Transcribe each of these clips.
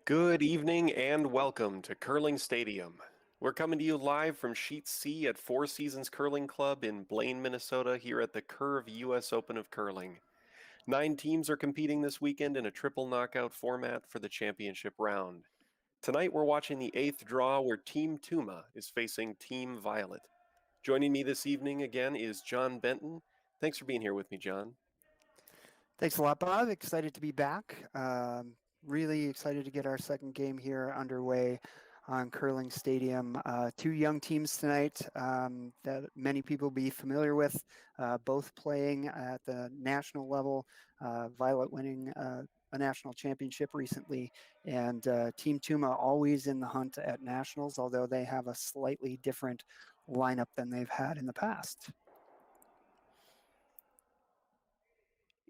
Good evening and welcome to Curling Stadium. We're coming to you live from Sheet C at Four Seasons Curling Club in Blaine, Minnesota, here at the Curve U.S. Open of Curling. 9 teams are competing this weekend in a triple knockout format for the championship round. Tonight we're watching the 8th draw where Team Tuma is facing Team Violet. Joining me this evening again is John Benton. Thanks for being here with me, John. Thanks a lot, Bob. Excited to be back. Really excited to get our second game here underway on Curling Stadium. 2 young teams tonight that many people will be familiar with, both playing at the national level. Violet winning a national championship recently, and Team Tuma always in the hunt at nationals, although they have a slightly different lineup than they've had in the past.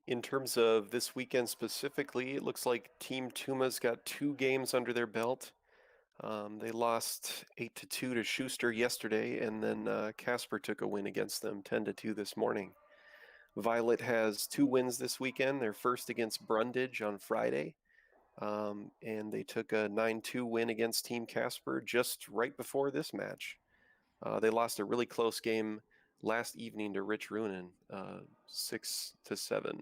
In terms of this weekend specifically, it looks like Team Tuma's got 2 games under their belt. They lost 8-2 to Schuster yesterday, and then Casper took a win against them 10-2 this morning. Violet has 2 wins this weekend. Their first against Brundage on Friday, and they took a 9-2 win against Team Casper just right before this match. They lost a really close game last evening to Rich Runin, 6-7.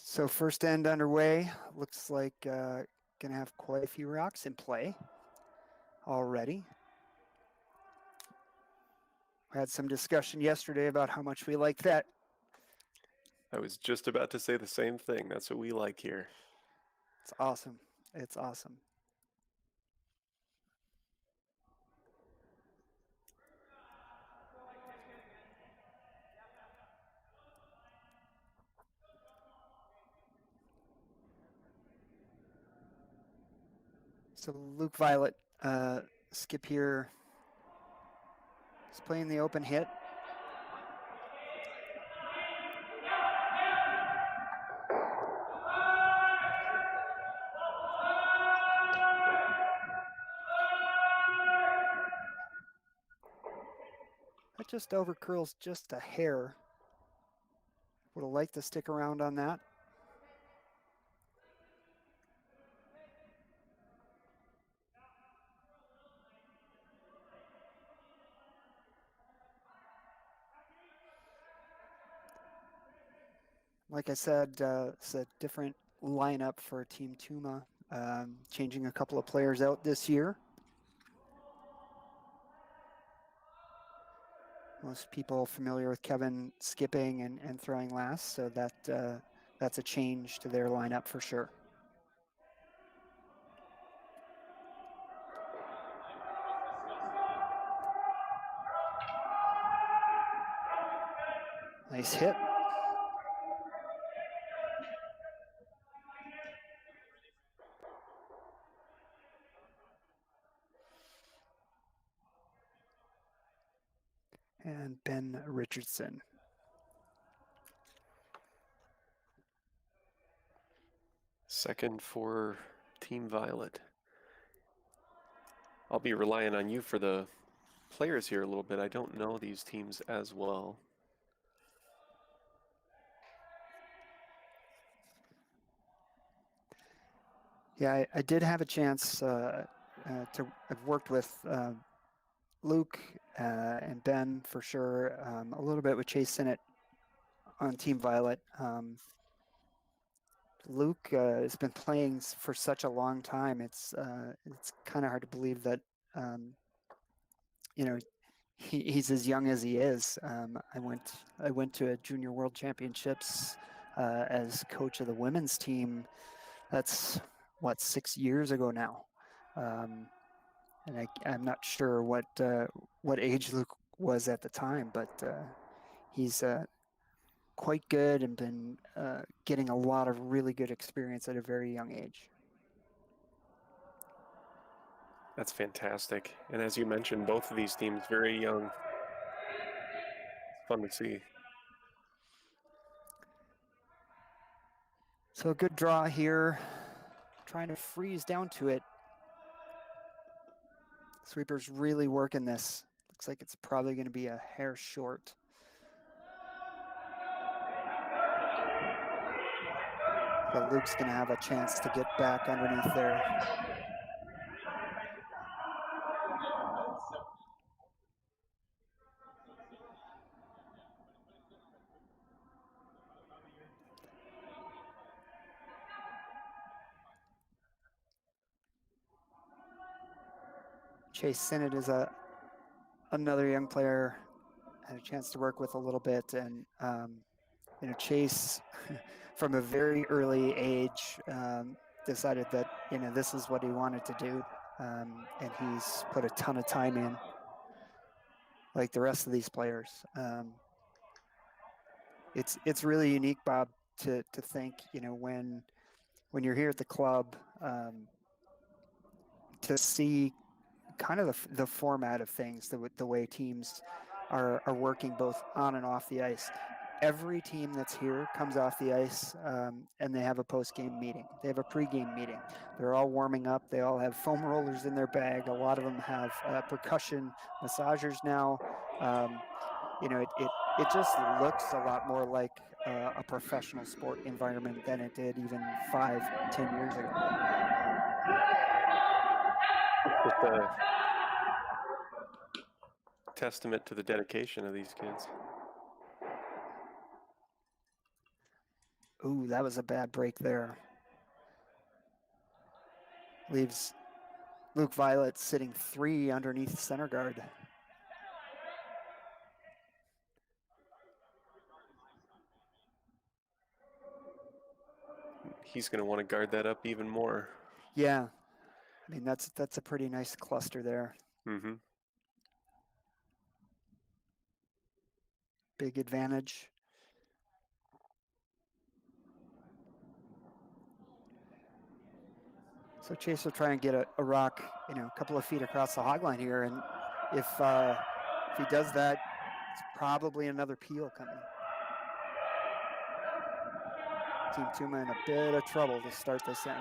So first end underway. Looks like gonna have quite a few rocks in play already. We had some discussion yesterday about how much we like that. I was just about to say the same thing. That's what we like here. It's awesome. It's awesome. So Luc Violette, skip here. He's playing the open hit. That just overcurls just a hair. Would have liked to stick around on that. Like I said, it's a different lineup for Team Tuma, changing a couple of players out this year. Most people familiar with Kevin skipping and throwing last, so that's a change to their lineup for sure. Nice hit. And Ben Richardson. Second for Team Violet. I'll be relying on you for the players here a little bit. I don't know these teams as well. Yeah, I did have a chance I've worked with Luke and Ben for sure, a little bit with Chase Sinnott on Team Violet. Luke has been playing for such a long time. It's kind of hard to believe that, you know, he's as young as he is. I went to a Junior World Championships as coach of the women's team. That's what, 6 years ago now. And I'm not sure what age Luke was at the time, but he's quite good and been getting a lot of really good experience at a very young age. That's fantastic. And as you mentioned, both of these teams very young. It's fun to see. So a good draw here, trying to freeze down to it. Sweeper's really working this. Looks like it's probably going to be a hair short. But Luke's going to have a chance to get back underneath there. Chase Sinnott is another young player I had a chance to work with a little bit, and Chase from a very early age decided that this is what he wanted to do, and he's put a ton of time in, like the rest of these players. It's really unique, Bob, to think when you're here at the club, to see kind of the format of things, the way teams are working both on and off the ice. Every team that's here comes off the ice and they have a post-game meeting. They have a pre-game meeting. They're all warming up. They all have foam rollers in their bag. A lot of them have percussion massagers now. It just looks a lot more like a professional sport environment than it did even 5-10 years ago. Just a testament to the dedication of these kids. Ooh, that was a bad break there. Leaves Luc Violette sitting 3 underneath center guard. He's going to want to guard that up even more. Yeah, I mean that's a pretty nice cluster there. Mm-hmm. Big advantage. So Chase will try and get a rock, a couple of feet across the hog line here, and if he does that, it's probably another peel coming. Team Tuma in a bit of trouble to start this end.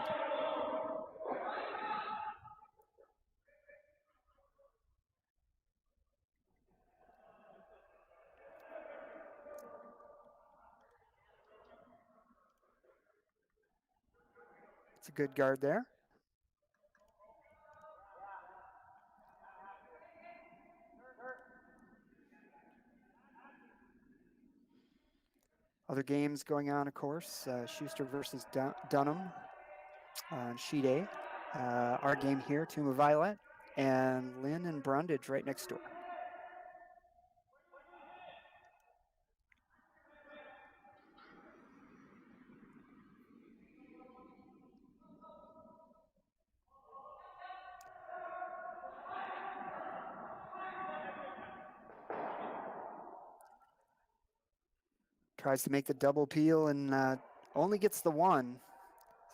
It's a good guard there. Other games going on, of course. Schuster versus Dunham on sheet A. Our game here, Tuma Violet, and Lynn and Brundage right next door. Tries to make the double peel and only gets the one.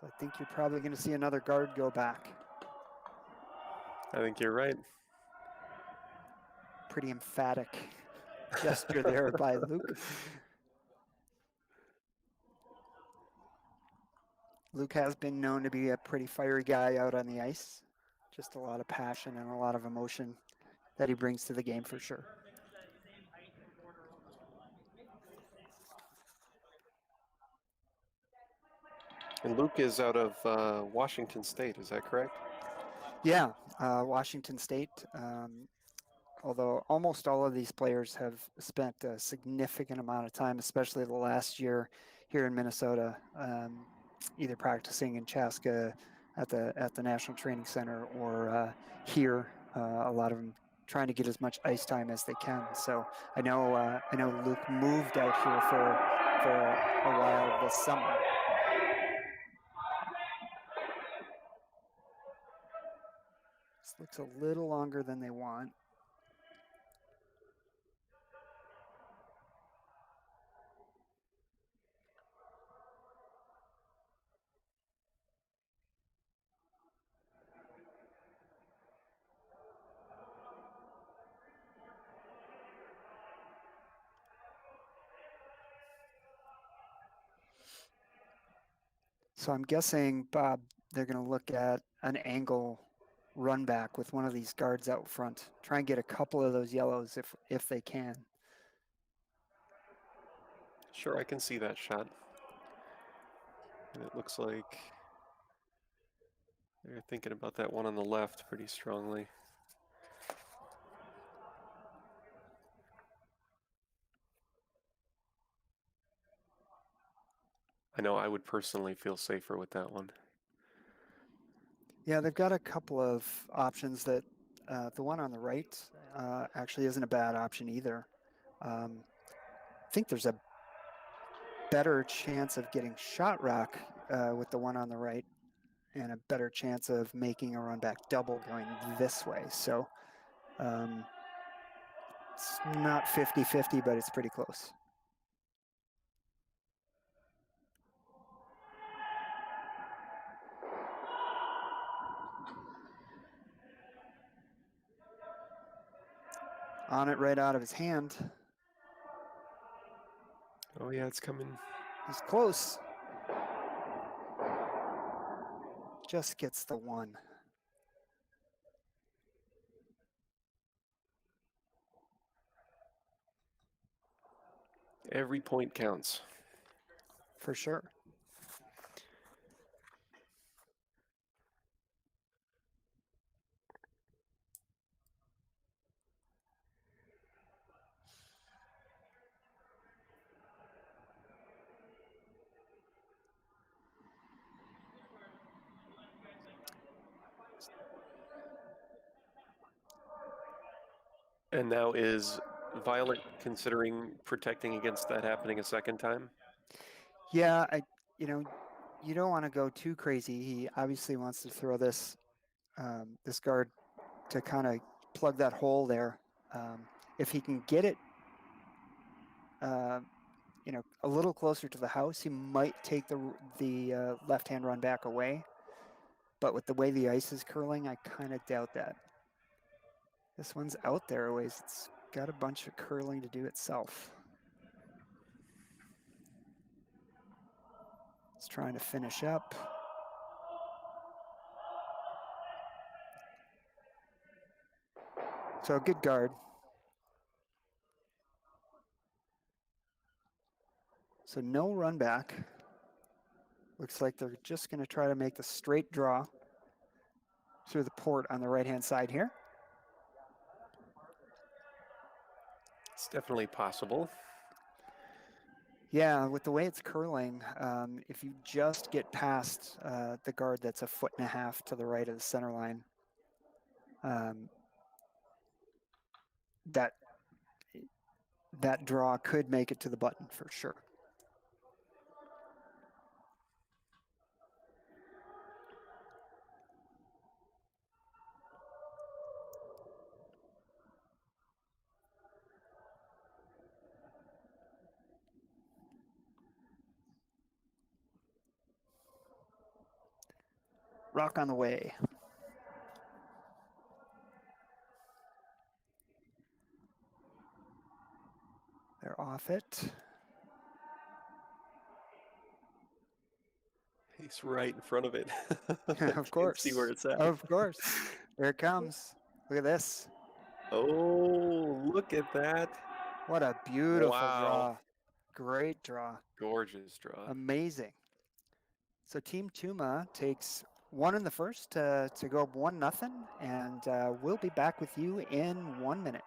So I think you're probably going to see another guard go back. I think you're right. Pretty emphatic gesture there by Luke. Luke has been known to be a pretty fiery guy out on the ice. Just a lot of passion and a lot of emotion that he brings to the game for sure. And Luke is out of Washington State, is that correct? Yeah, Washington State. Although almost all of these players have spent a significant amount of time, especially the last year here in Minnesota, either practicing in Chaska at the National Training Center or here. A lot of them trying to get as much ice time as they can. So I know Luke moved out here for a while this summer. This looks a little longer than they want. So I'm guessing, Bob, they're going to look at an angle run back with one of these guards out front. Try and get a couple of those yellows if they can. Sure, I can see that shot. And it looks like they're thinking about that one on the left pretty strongly. I know I would personally feel safer with that one. Yeah, they've got a couple of options that the one on the right actually isn't a bad option either. I think there's a better chance of getting shot rock with the one on the right and a better chance of making a run back double going this way. So it's not 50-50, but it's pretty close. On it right out of his hand. Oh yeah, it's coming. He's close. Just gets the one. Every point counts. For sure. And now is Violet considering protecting against that happening a second time? Yeah, you don't want to go too crazy. He obviously wants to throw this this guard to kind of plug that hole there. If he can get it, a little closer to the house, he might take the left-hand run back away. But with the way the ice is curling, I kind of doubt that. This one's out there a ways. It's got a bunch of curling to do itself. It's trying to finish up. So a good guard. So no run back. Looks like they're just going to try to make the straight draw through the port on the right-hand side here. It's definitely possible. Yeah, with the way it's curling, if you just get past the guard that's 1.5 feet to the right of the center line, that draw could make it to the button for sure. Rock on the way. They're off it. He's right in front of it. Of course. See where it's at. Of course. There it comes. Look at this. Oh, look at that. What a beautiful Wow. draw. Great draw. Gorgeous draw. Amazing. So Team Tuma takes one in the first to go up 1-0, and we'll be back with you in 1 minute.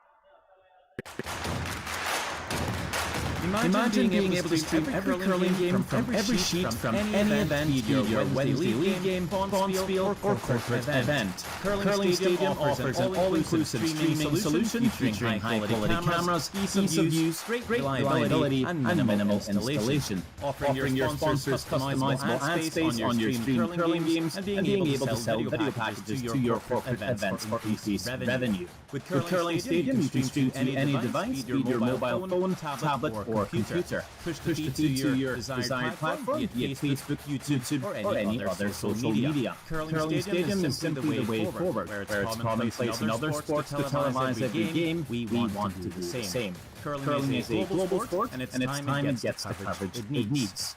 Imagine being able to stream every curling game from every sheet from any event, be it your Wednesday league game, bonspiel, or corporate event. Curling Stadium offers an all-inclusive streaming solution featuring high-quality cameras, ease of use, great reliability, and minimal installation. Offering your sponsors customizable ad space on your stream curling games, and being able to sell video packages to your corporate events for increased revenue. With Curling Stadium, you can stream to any device, be it your mobile phone, tablet, or computer. Push the feed to your desired platform, be it Facebook, YouTube, or any other social media. Curling Stadium is simply the way forward, where it's commonplace in other sports to televise every game. We want to do the same. Curling is a global sport, and it's time it gets the coverage it needs.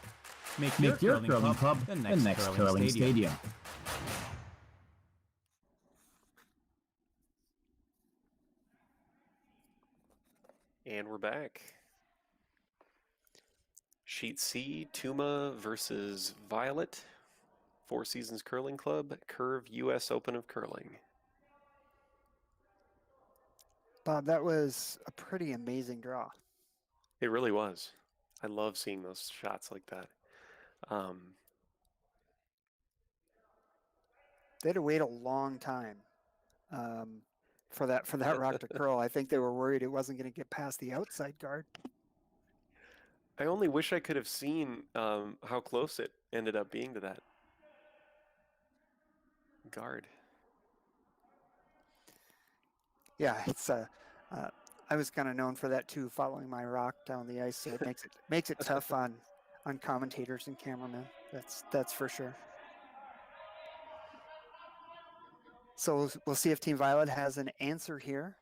Make your curling club the next Curling Stadium. And we're back. Sheet C, Tuma versus Violette. Four Seasons Curling Club, Curve U.S. Open of Curling. Bob, that was a pretty amazing draw. It really was. I love seeing those shots like that. They had to wait a long time for that rock to curl. I think they were worried it wasn't going to get past the outside guard. I only wish I could have seen how close it ended up being to that guard. Yeah, it's I was kind of known for that too, following my rock down the ice. So it makes it tough on commentators and cameramen. That's for sure. So we'll see if Team Violet has an answer here.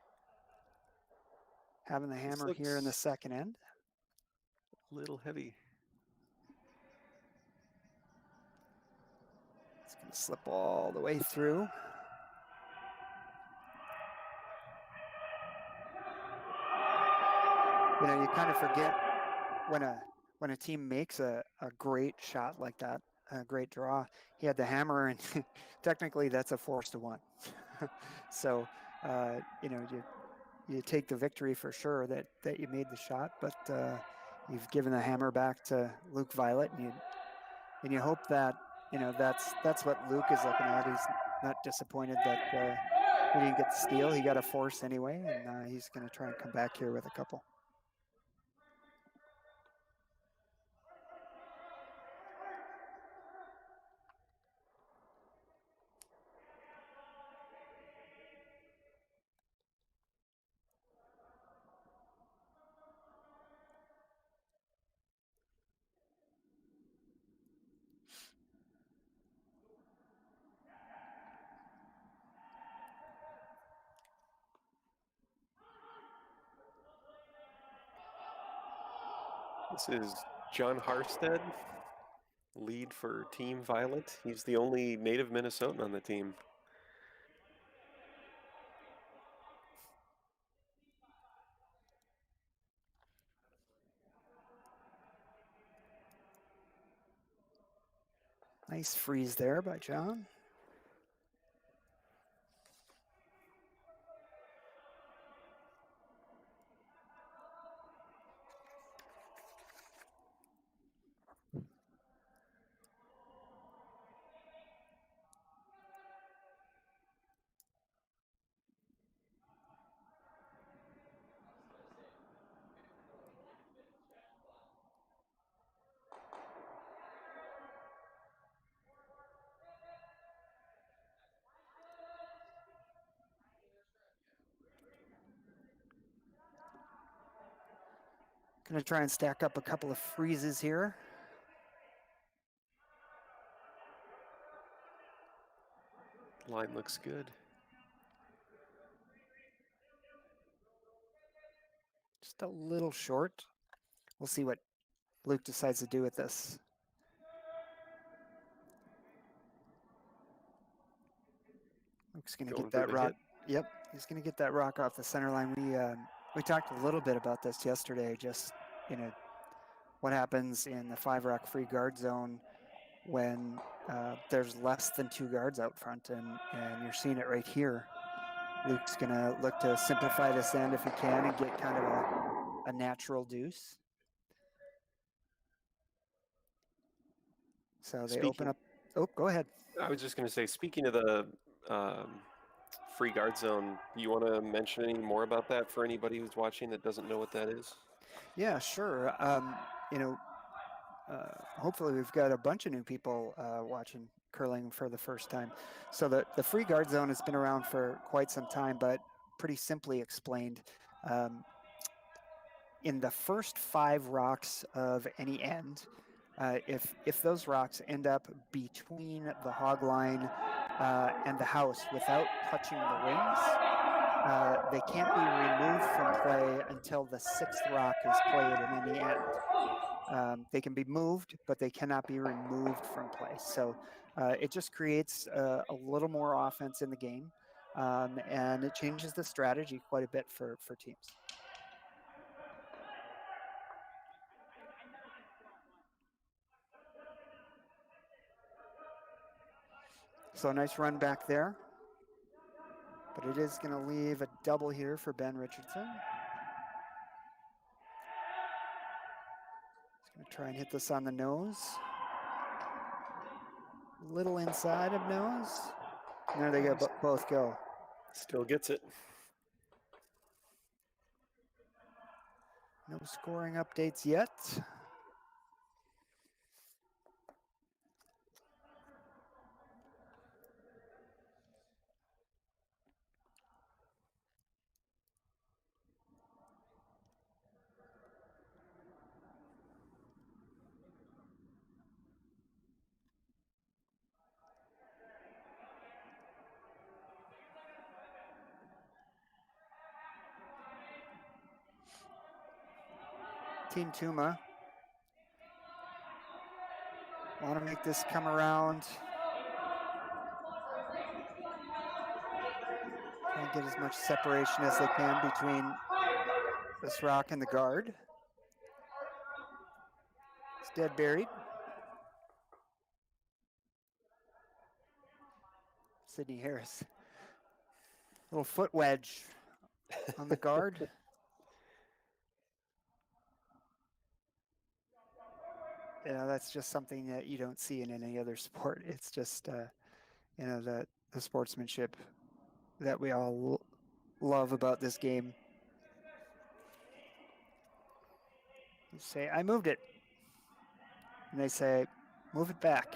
Having the hammer here in the second end. A little heavy. It's going to slip all the way through. You know, you kind of forget when a team makes a great shot like that, a great draw. He had the hammer, and technically that's a 4-1. So, you know, you take the victory for sure that you made the shot, but you've given the hammer back to Luc Violette, and you hope that, you know, that's what Luc is looking at. He's not disappointed that he didn't get the steal. He got a force anyway, and he's going to try and come back here with a couple. This is John Harstead, lead for Team Violet. He's the only native Minnesotan on the team. Nice freeze there by John. Going to try and stack up a couple of freezes here. Line looks good. Just a little short. We'll see what Luc decides to do with this. Luc's going to get that rock. Yep, he's going to get that rock off the center line. We talked a little bit about this yesterday. Just, you know, what happens in the 5-rock free guard zone when there's less than 2 guards out front, and you're seeing it right here. Luc's going to look to simplify this end if he can and get kind of a natural deuce. So they open up. Oh, go ahead. I was just going to say, speaking of the free guard zone, you want to mention any more about that for anybody who's watching that doesn't know what that is? Yeah, sure. You know, hopefully we've got a bunch of new people watching curling for the first time. So the free guard zone has been around for quite some time, but pretty simply explained, in the first 5 rocks of any end, if those rocks end up between the hog line and the house without touching the rings, they can't be removed from play until the 6th rock is played in any end. They can be moved, but they cannot be removed from play. So it just creates a little more offense in the game, and it changes the strategy quite a bit for teams. So nice run back there. But it is going to leave a double here for Ben Richardson. He's going to try and hit this on the nose. Little inside of nose. And there they go, both go. Still gets it. No scoring updates yet. Team Tuma want to make this come around. Try and get as much separation as they can between this rock and the guard. It's dead buried. Sydney Harris. Little foot wedge on the guard. Yeah, that's just something that you don't see in any other sport. It's just, you know, the sportsmanship that we all love about this game. You say, I moved it. And they say, move it back.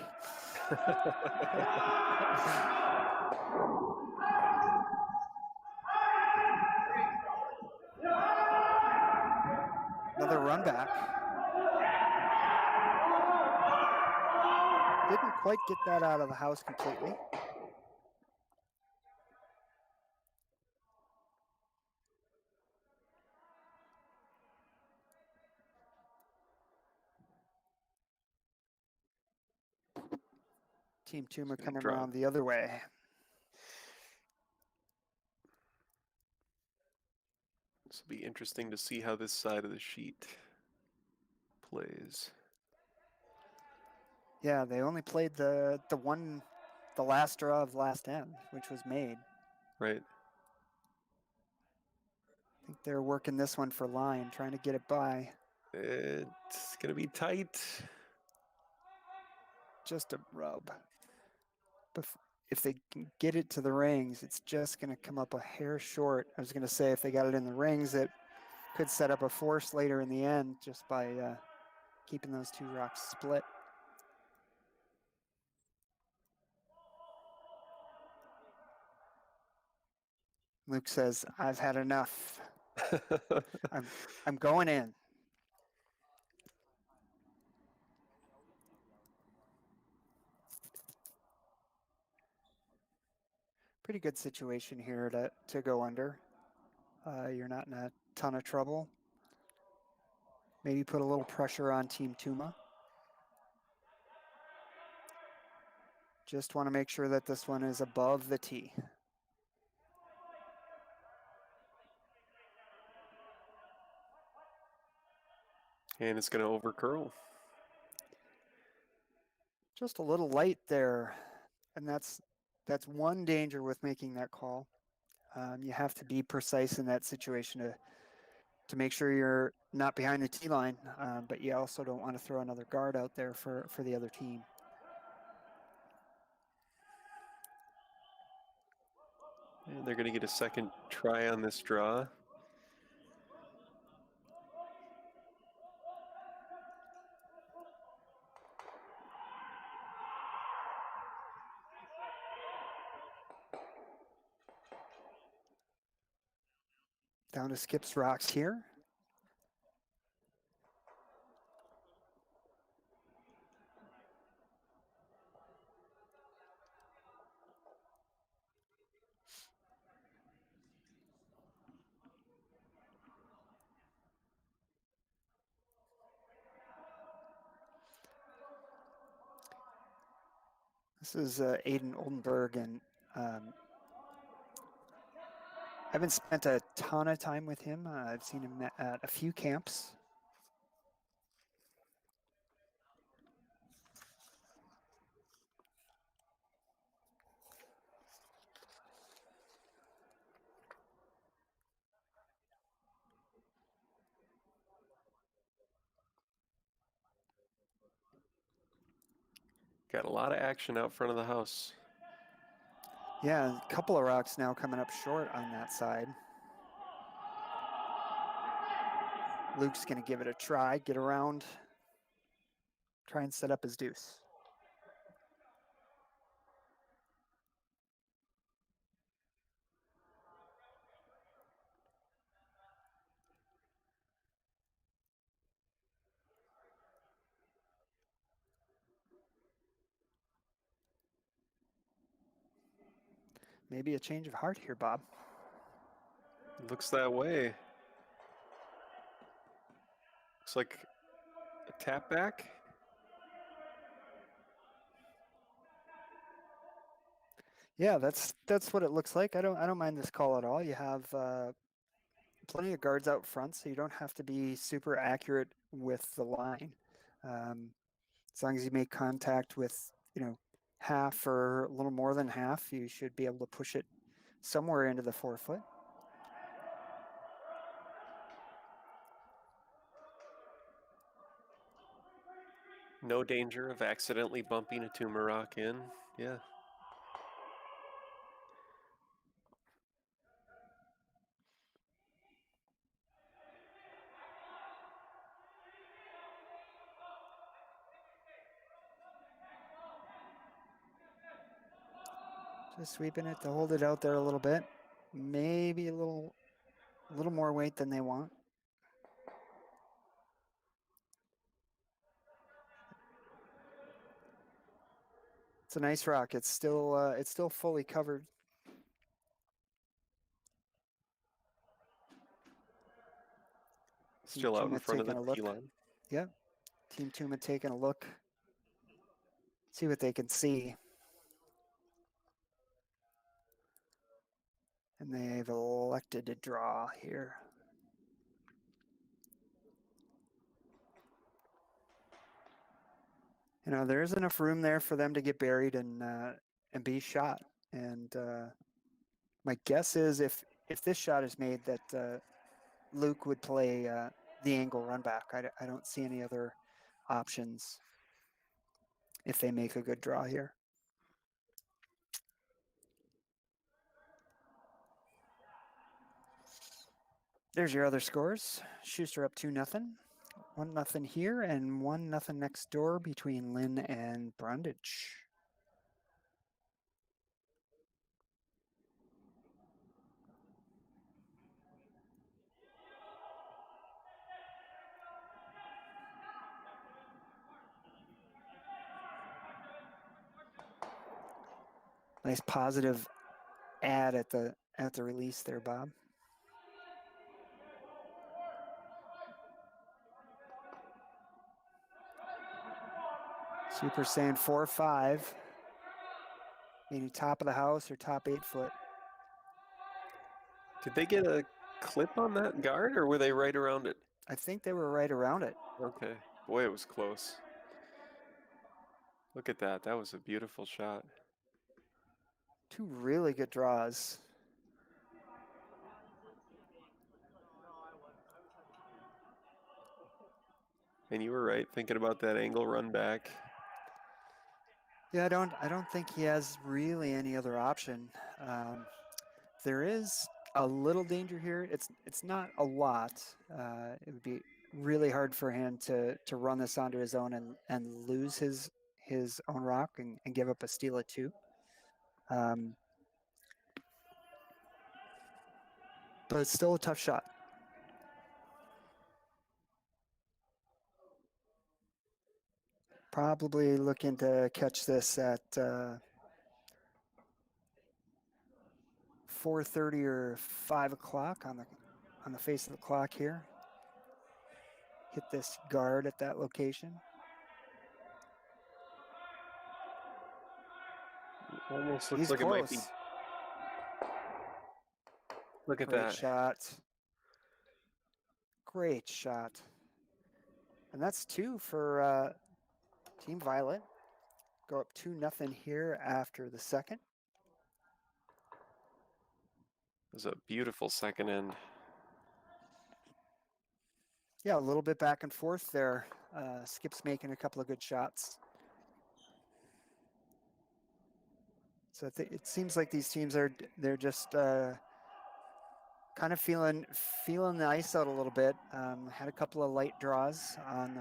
Another run back. Didn't quite get that out of the house completely. Team Tuma coming around the other way. This will be interesting to see how this side of the sheet plays. Yeah, they only played the last draw of last end, which was made. Right. I think they're working this one for line, trying to get it by. It's going to be tight. Just a rub. If they can get it to the rings, it's just going to come up a hair short. I was going to say if they got it in the rings, it could set up a force later in the end just by keeping those two rocks split. Luke says, I've had enough. I'm going in. Pretty good situation here to go under. You're not in a ton of trouble. Maybe put a little pressure on Team Tuma. Just want to make sure that this one is above the tee. And it's going to over curl. Just a little light there. And that's one danger with making that call. You have to be precise in that situation to make sure you're not behind the tee line, but you also don't want to throw another guard out there for the other team. And they're going to get a second try on this draw. Down to Skip's rocks here. This is Aiden Oldenburg, and I haven't spent a ton of time with him. I've seen him at a few camps. Got a lot of action out front of the house. Yeah, a couple of rocks now coming up short on that side. Luke's going to give it a try, get around, try and set up his deuce. Maybe a change of heart here, Bob. Looks that way. Looks like a tap back. Yeah, that's what it looks like. I don't mind this call at all. You have plenty of guards out front, so you don't have to be super accurate with the line. As long as you make contact with, half or a little more than half, you should be able to push it somewhere into the 4-foot. No danger of accidentally bumping a Tuma rock in. Yeah. Just sweeping it to hold it out there a little bit. Maybe a little more weight than they want. It's a nice rock. It's still fully covered. Still out in front of the tee line. Yep. Team Tuma taking a look. See what they can see. And they've elected to draw here. There is enough room there for them to get buried and be shot. And my guess is if this shot is made, that Luke would play the angle run back. I don't see any other options if they make a good draw here. There's your other scores. Schuster up 2-0. 1-0 here and 1-0 next door between Lynn and Brundage. Nice positive ad at the release there, Bob. Super saying 4-5, meaning top of the house or top 8 foot. Did they get a clip on that guard, or were they right around it? I think they were right around it. Okay. Boy, it was close. Look at that. That was a beautiful shot. Two really good draws. And you were right, thinking about that angle run back. Yeah, I don't think he has really any other option. There is a little danger here. It's not a lot. It would be really hard for him to run this onto his own and lose his own rock and give up a steal at 2. But it's still a tough shot. Probably looking to catch this at 4:30 or 5 o'clock on the face of the clock here. Hit this guard at that location. Almost looks He's like close. It might be. Look at Great that. shot. Great shot. And that's 2 for Team Violet. Go up 2-0 here after the second. It was a beautiful second end. Yeah, a little bit back and forth there. Skip's making a couple of good shots. So it seems like these teams they're just kind of feeling the ice out a little bit. Had a couple of light draws on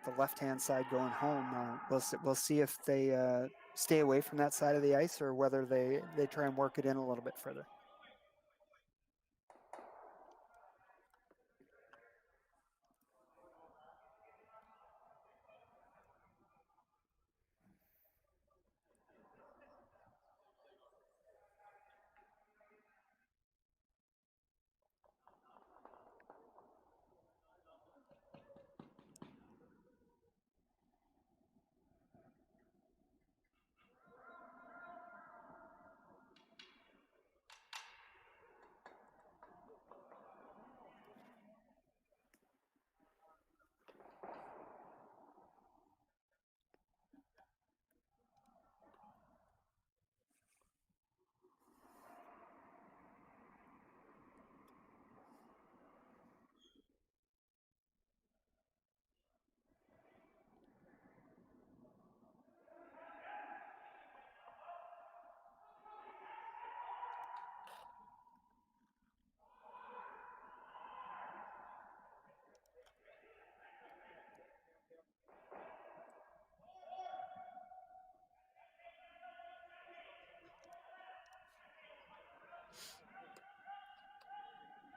the left-hand side going home. We'll see if they stay away from that side of the ice or whether they try and work it in a little bit further.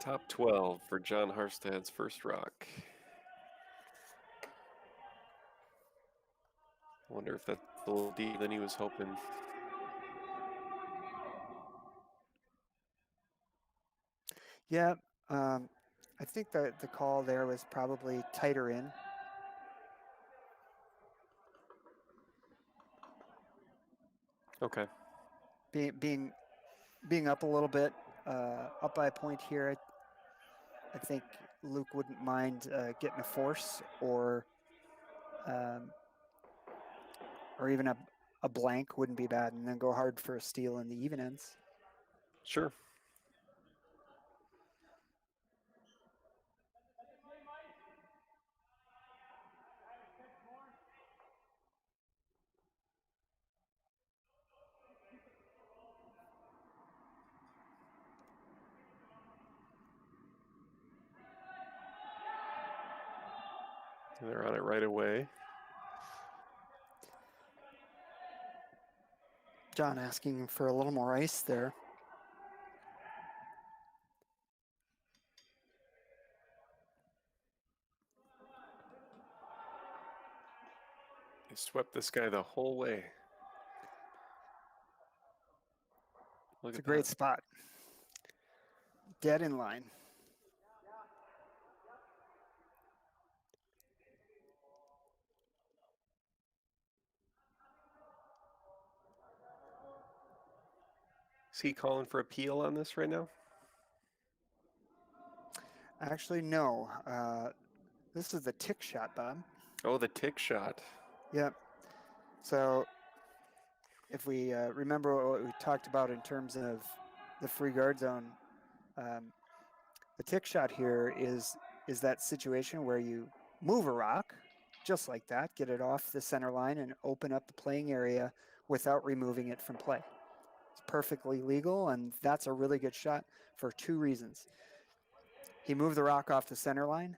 Top 12 for John Harstad's first rock. I wonder if that's a little deeper than he was hoping. Yeah, I think the call there was probably tighter in. Okay. Being up a little bit, up by a point here. I think Luc wouldn't mind getting a force or even a blank wouldn't be bad, and then go hard for a steal in the even ends. Sure. They're on it right away. John asking for a little more ice there. They swept this guy the whole way. It's a great spot. Dead in line. Is he calling for a peel on this right now? Actually, no. This is the tick shot, Bob. Oh, the tick shot. Yep. So if we remember what we talked about in terms of the free guard zone, the tick shot here is that situation where you move a rock just like that, get it off the center line and open up the playing area without removing it from play. It's perfectly legal, and that's a really good shot for two reasons. He moved the rock off the center line,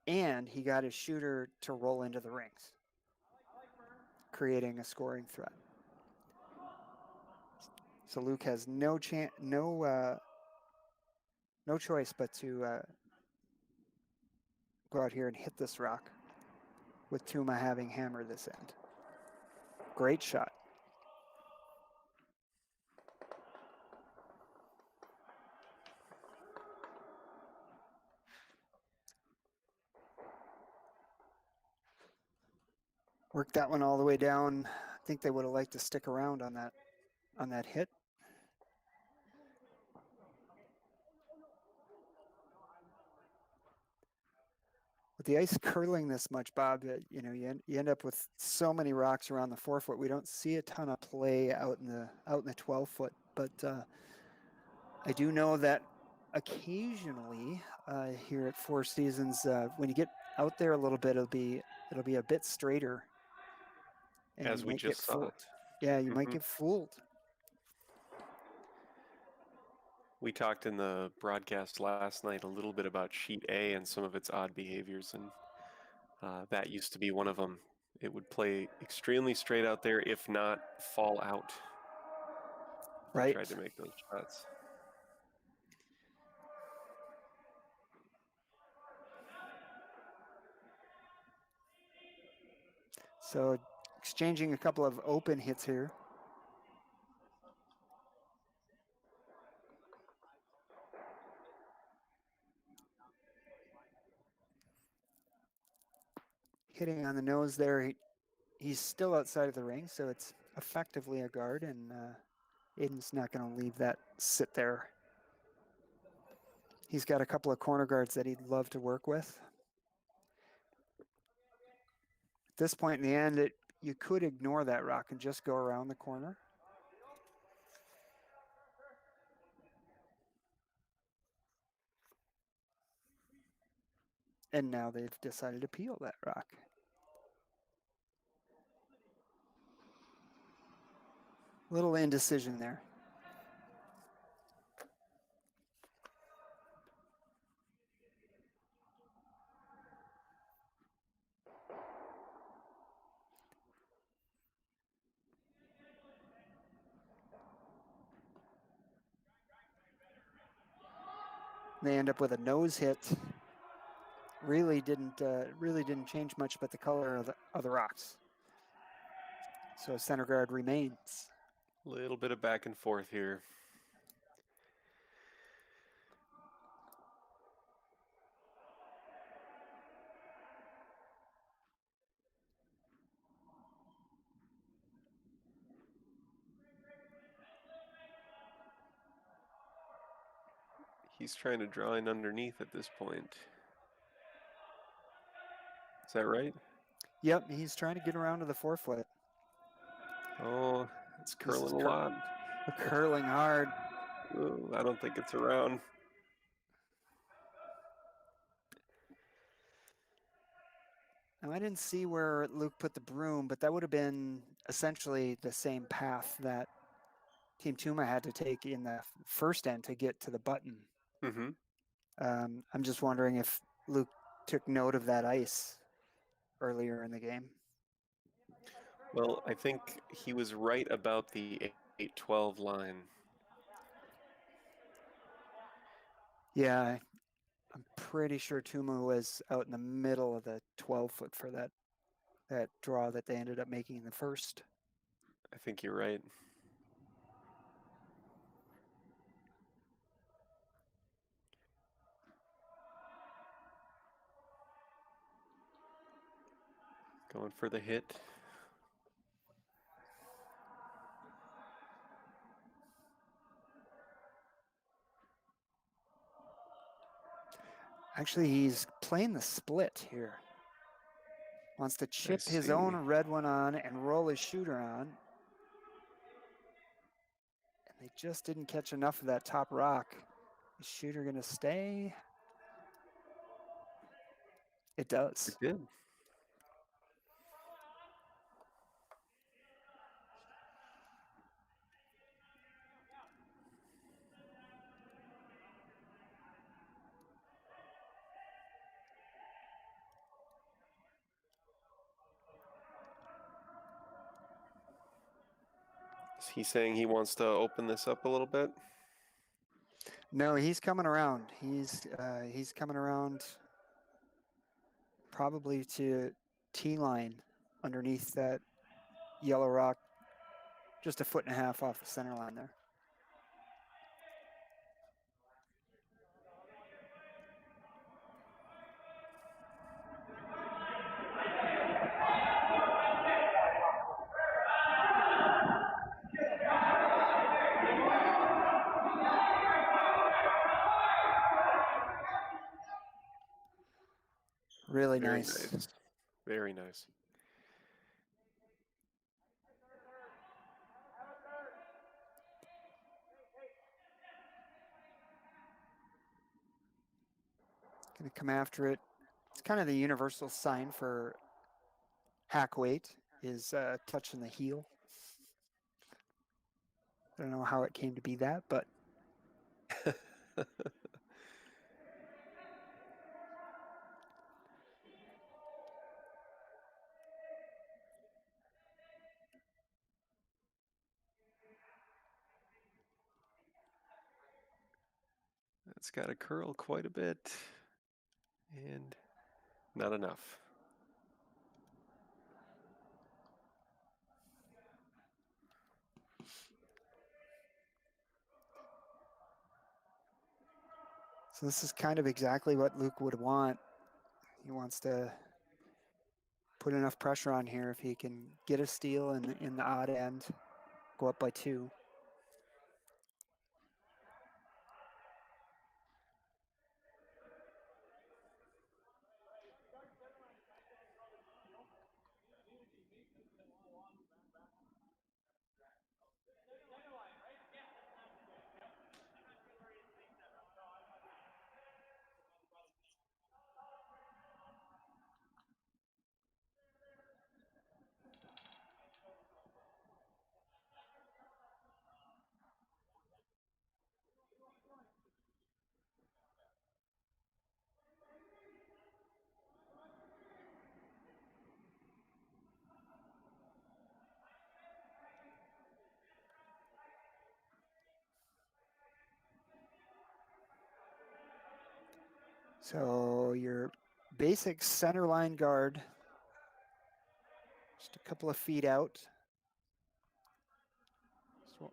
and he got his shooter to roll into the rings, creating a scoring threat. So Luc has no choice but to go out here and hit this rock, with Tuma having hammered this end. Great shot. Worked that one all the way down. I think they would have liked to stick around on that hit. With the ice curling this much, Bob, you end up with so many rocks around the 4-foot. We don't see a ton of play out in the 12-foot, but I do know that occasionally here at Four Seasons, when you get out there a little bit, it'll be a bit straighter. And As we just saw. Yeah, you might get fooled. We talked in the broadcast last night a little bit about Sheet A and some of its odd behaviors, and that used to be one of them. It would play extremely straight out there, if not fall out. Right. Tried to make those shots. So exchanging a couple of open hits here. Hitting on the nose there. He's still outside of the ring, so it's effectively a guard, and Aiden's not going to leave that sit there. He's got a couple of corner guards that he'd love to work with. At this point in the end, you could ignore that rock and just go around the corner. And now they've decided to peel that rock. Little indecision there. They end up with a nose hit. Really didn't change much, but the color of the rocks. So center guard remains. A little bit of back and forth here. He's trying to draw in underneath at this point. Is that right? Yep, he's trying to get around to the forefoot. Oh, it's curling a lot. Curling hard. Ooh, I don't think it's around. Now, I didn't see where Luke put the broom, but that would have been essentially the same path that Team Tuma had to take in the first end to get to the button. Mm-hmm. I'm just wondering if Luke took note of that ice earlier in the game. Well, I think he was right about the 8-12 line. Yeah, I'm pretty sure Tuma was out in the middle of the 12-foot for that draw that they ended up making in the first. I think you're right. Going for the hit. Actually, he's playing the split here. Wants to chip his see. own red one on and roll his shooter on. And they just didn't catch enough of that top rock. Is shooter going to stay? It does. It did. Is he saying he wants to open this up a little bit? No, he's coming around. He's coming around probably to T-line underneath that yellow rock, just 1.5 feet off the center line there. Really Very nice. nice. Very nice. Going to come after it. It's kind of the universal sign for hack weight is touching the heel. I don't know how it came to be that, but That's got to curl quite a bit. And not enough. So this is kind of exactly what Luc would want. He wants to put enough pressure on here if he can get a steal in the odd end, go up by 2. So your basic center line guard, just a couple of feet out. So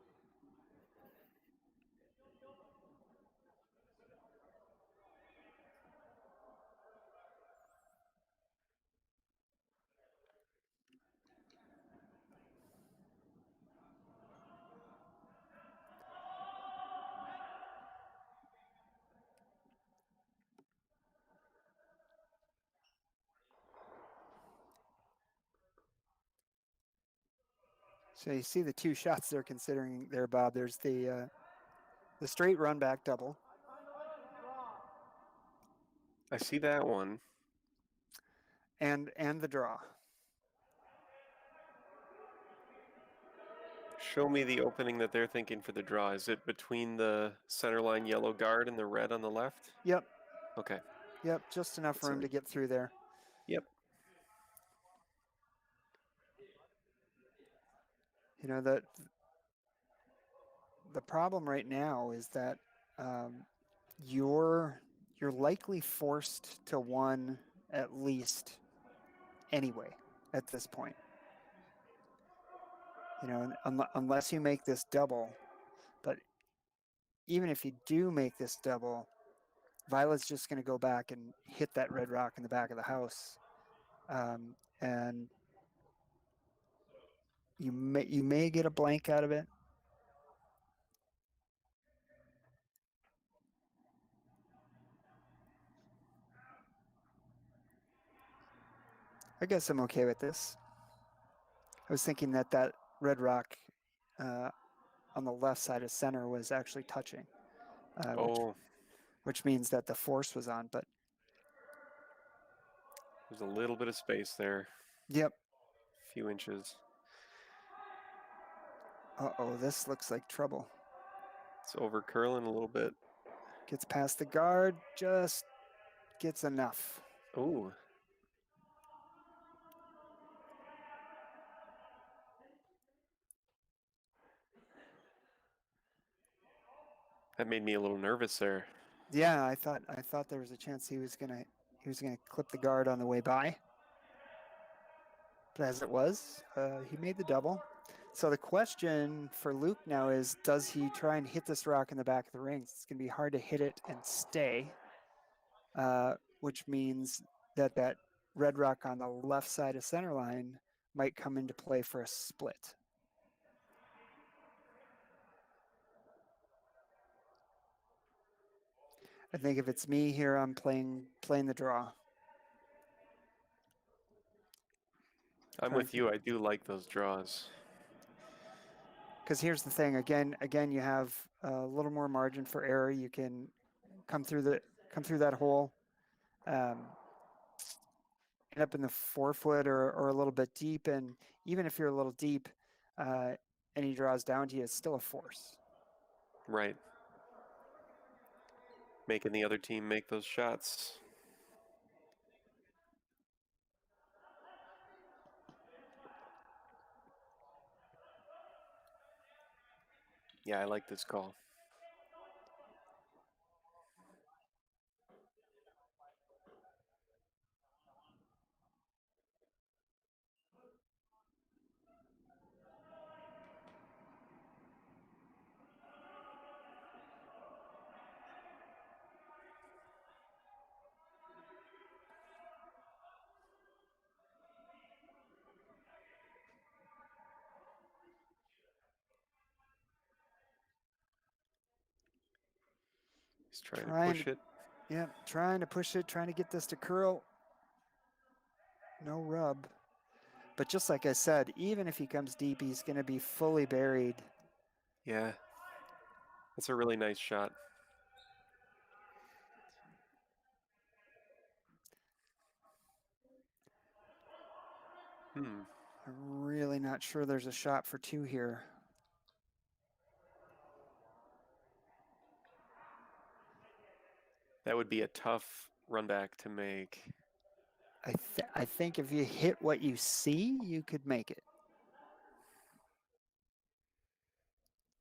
So you see the 2 shots they're considering there, Bob. There's the straight run back double, I see that one. and the draw. Show me the opening that they're thinking for the draw. Is it between the center line yellow guard and the red on the left? Yep, Okay. yep, just enough That's room to get through there. Yep. You know, the problem right now is that you're likely forced to 1 at least anyway at this point. You know, unless you make this double. But even if you do make this double, Violet's just going to go back and hit that red rock in the back of the house, and you may get a blank out of it. I guess I'm okay with this. I was thinking that red rock on the left side of center was actually touching, which means that the force was on. But there's a little bit of space there. Yep. A few inches. Uh-oh, this looks like trouble. It's over curling a little bit. Gets past the guard, just gets enough. Ooh. That made me a little nervous there. Yeah, I thought there was a chance he was gonna clip the guard on the way by. But as it was, he made the double. So the question for Luc now is, does he try and hit this rock in the back of the rings? It's going to be hard to hit it and stay, which means that red rock on the left side of center line might come into play for a split. I think if it's me here, I'm playing the draw. I'm with you. I do like those draws. Because here's the thing. Again, you have a little more margin for error. You can come through that hole, end up in the 4-foot or a little bit deep. And even if you're a little deep, and he draws down to you, it's still a force. Right. making the other team make those shots. Yeah, I like this call. He's trying to push it. Yeah, trying to push it, trying to get this to curl. No rub. But just like I said, even if he comes deep, he's going to be fully buried. Yeah, that's a really nice shot. I'm really not sure there's a shot for two here. That would be a tough run back to make. I think if you hit what you see, you could make it.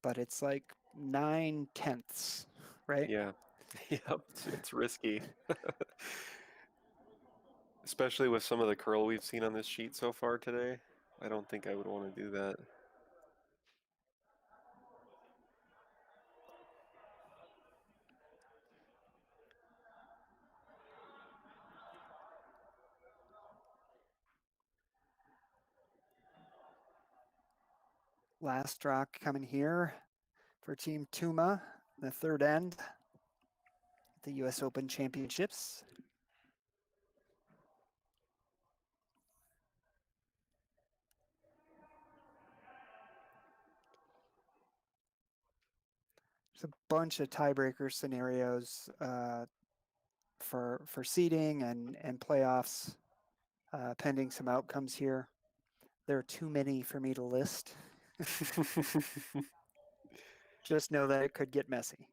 But it's like 9/10, right? Yeah, yep, it's risky. Especially with some of the curl we've seen on this sheet so far today. I don't think I would want to do that. Last rock coming here for Team Tuma, the third end at the U.S. Open Championships. There's a bunch of tiebreaker scenarios for seeding and playoffs, pending some outcomes here. There are too many for me to list. Just know that it could get messy.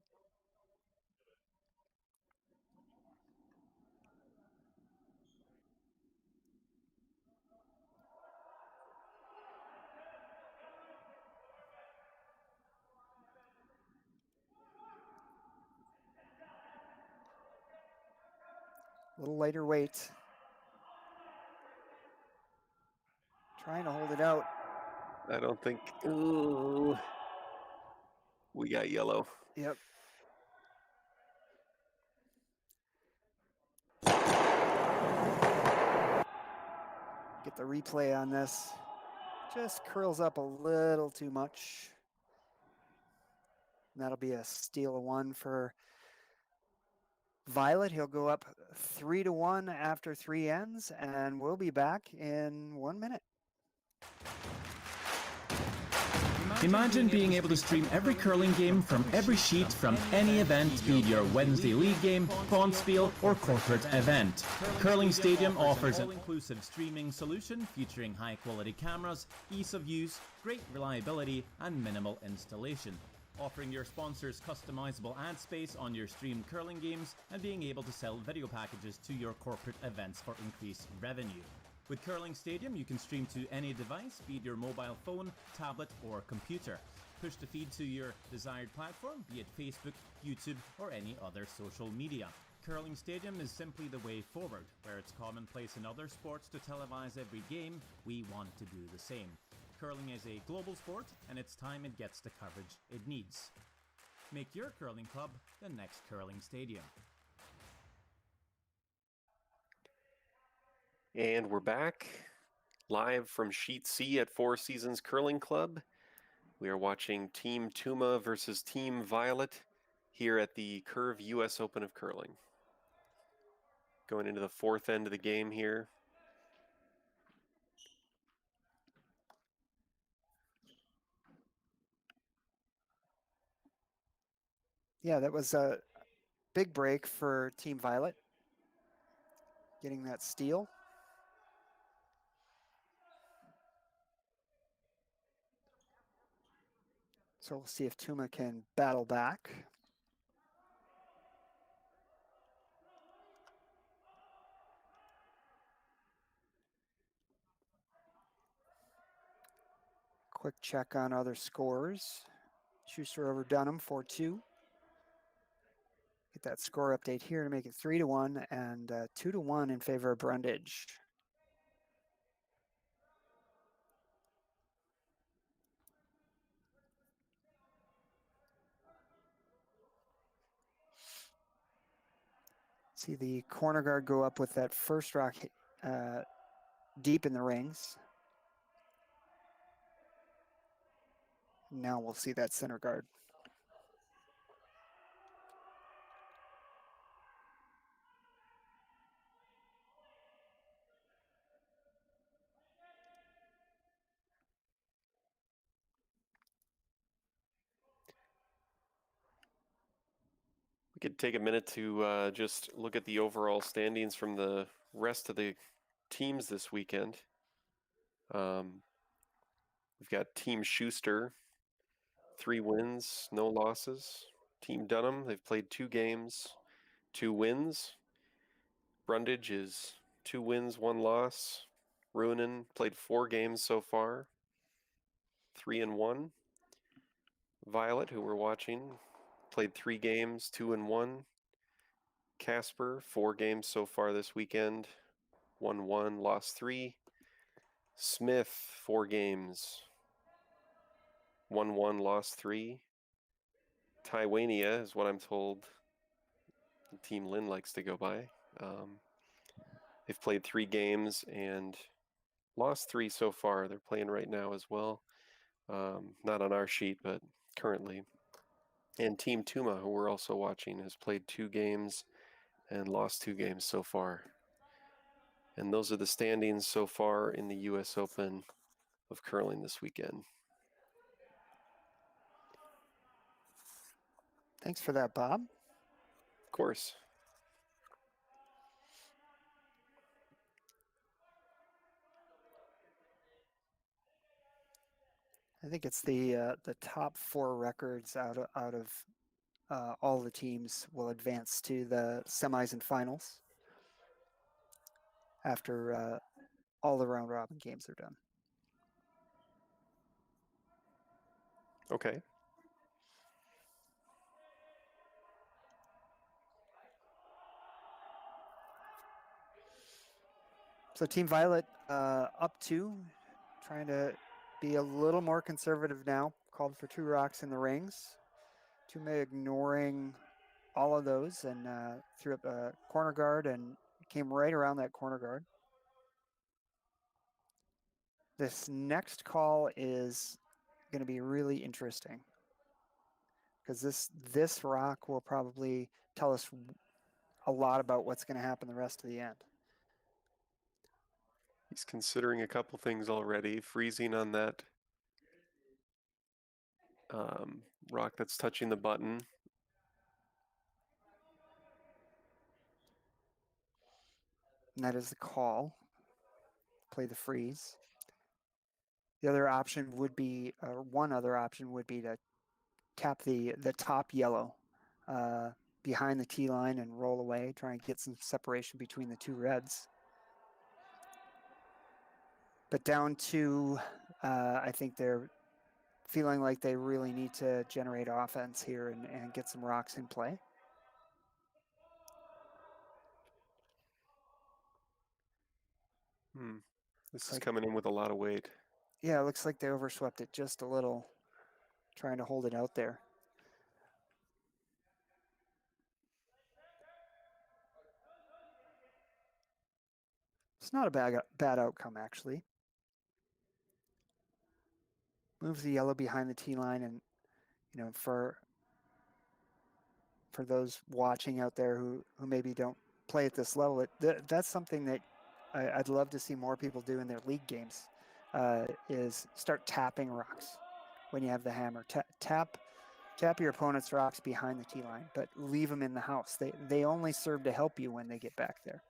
A little lighter weight. Trying to hold it out. I don't think. Ooh, we got yellow. Yep. Get the replay on this. Just curls up a little too much. And that'll be a steal of one for Violet. He'll go up 3-1 after 3 ends, and we'll be back in 1 minute. Imagine being able to stream every curling game from every sheet from any event, be it your Wednesday league game, bonspiel, or corporate event. Curling Stadium offers an all-inclusive streaming solution featuring high-quality cameras, ease of use, great reliability, and minimal installation. Offering your sponsors customizable ad space on your streamed curling games and being able to sell video packages to your corporate events for increased revenue. With Curling Stadium, you can stream to any device, be it your mobile phone, tablet, or computer. Push the feed to your desired platform, be it Facebook, YouTube, or any other social media. Curling Stadium is simply the way forward. Where it's commonplace in other sports to televise every game, we want to do the same. Curling is a global sport, and it's time it gets the coverage it needs. Make your curling club the next Curling Stadium. And we're back live from Sheet C at Four Seasons Curling Club. We are watching Team Tuma versus Team Violet here at the Curve U.S. Open of Curling. Going into the fourth end of the game here. Yeah, that was a big break for Team Violet, getting that steal. So we'll see if Tuma can battle back. Quick check on other scores. Schuster over Dunham 4-2. Get that score update here to make it 3-1 and 2-1 in favor of Brundage. See the corner guard go up with that first rock deep in the rings. Now we'll see that center guard. We could take a minute to just look at the overall standings from the rest of the teams this weekend. We've got Team Schuster, 3 wins, no losses. Team Dunham, they've played 2 games, 2 wins. Brundage is 2 wins, 1 loss. Ruinen played 4 games so far, 3-1. Violette, who we're watching, played 3 games, 2-1. Casper, 4 games so far this weekend, 1-1, lost 3. Smith, 4 games, 1-1, lost 3. Taiwania is what I'm told the team Lynn likes to go by. They've played 3 games and lost 3 so far. They're playing right now as well. Not on our sheet, but currently. And Team Tuma, who we're also watching, has played 2 games and lost 2 games so far. And those are the standings so far in the U.S. Open of curling this weekend. Thanks for that, Bob. Of course. I think it's the top 4 records out of all the teams will advance to the semis and finals after all the round robin games are done. Okay. So Team Violet up 2, trying to be a little more conservative now. Called for 2 rocks in the rings. Tuma ignoring all of those and threw up a corner guard and came right around that corner guard. This next call is going to be really interesting because this rock will probably tell us a lot about what's going to happen the rest of the end. He's considering a couple things already. Freezing on that rock that's touching the button. And that is the call. Play the freeze. The other option would be, one other option would be to tap the top yellow behind the tee line and roll away, try and get some separation between the 2 reds. But down to, I think they're feeling like they really need to generate offense here and get some rocks in play. This is coming in with a lot of weight. Yeah, it looks like they overswept it just a little, trying to hold it out there. It's not a bad outcome, actually. Moves the yellow behind the tee line, and for those watching out there who maybe don't play at this level, that's something that I'd love to see more people do in their league games. Is start tapping rocks when you have the hammer. Tap your opponent's rocks behind the tee line, but leave them in the house. They only serve to help you when they get back there.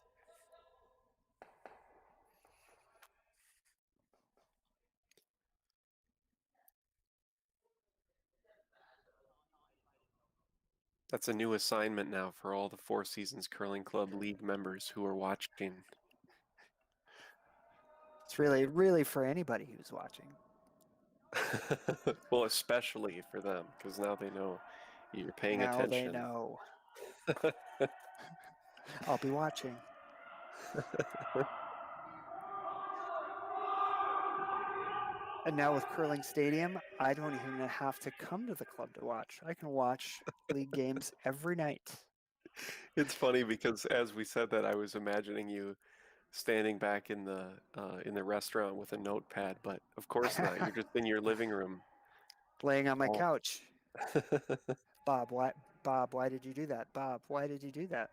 That's a new assignment now for all the Four Seasons Curling Club League members who are watching. It's really for anybody who's watching. Well, especially for them, because now they know you're paying Now attention. they know. I'll be watching. And now with Curling Stadium, I don't even have to come to the club to watch. I can watch league games every night. It's funny because as we said that, I was imagining you standing back in the restaurant with a notepad, but of course not. You're just in your living room. Laying on my Oh. couch. Bob, why did you do that? Bob, why did you do that?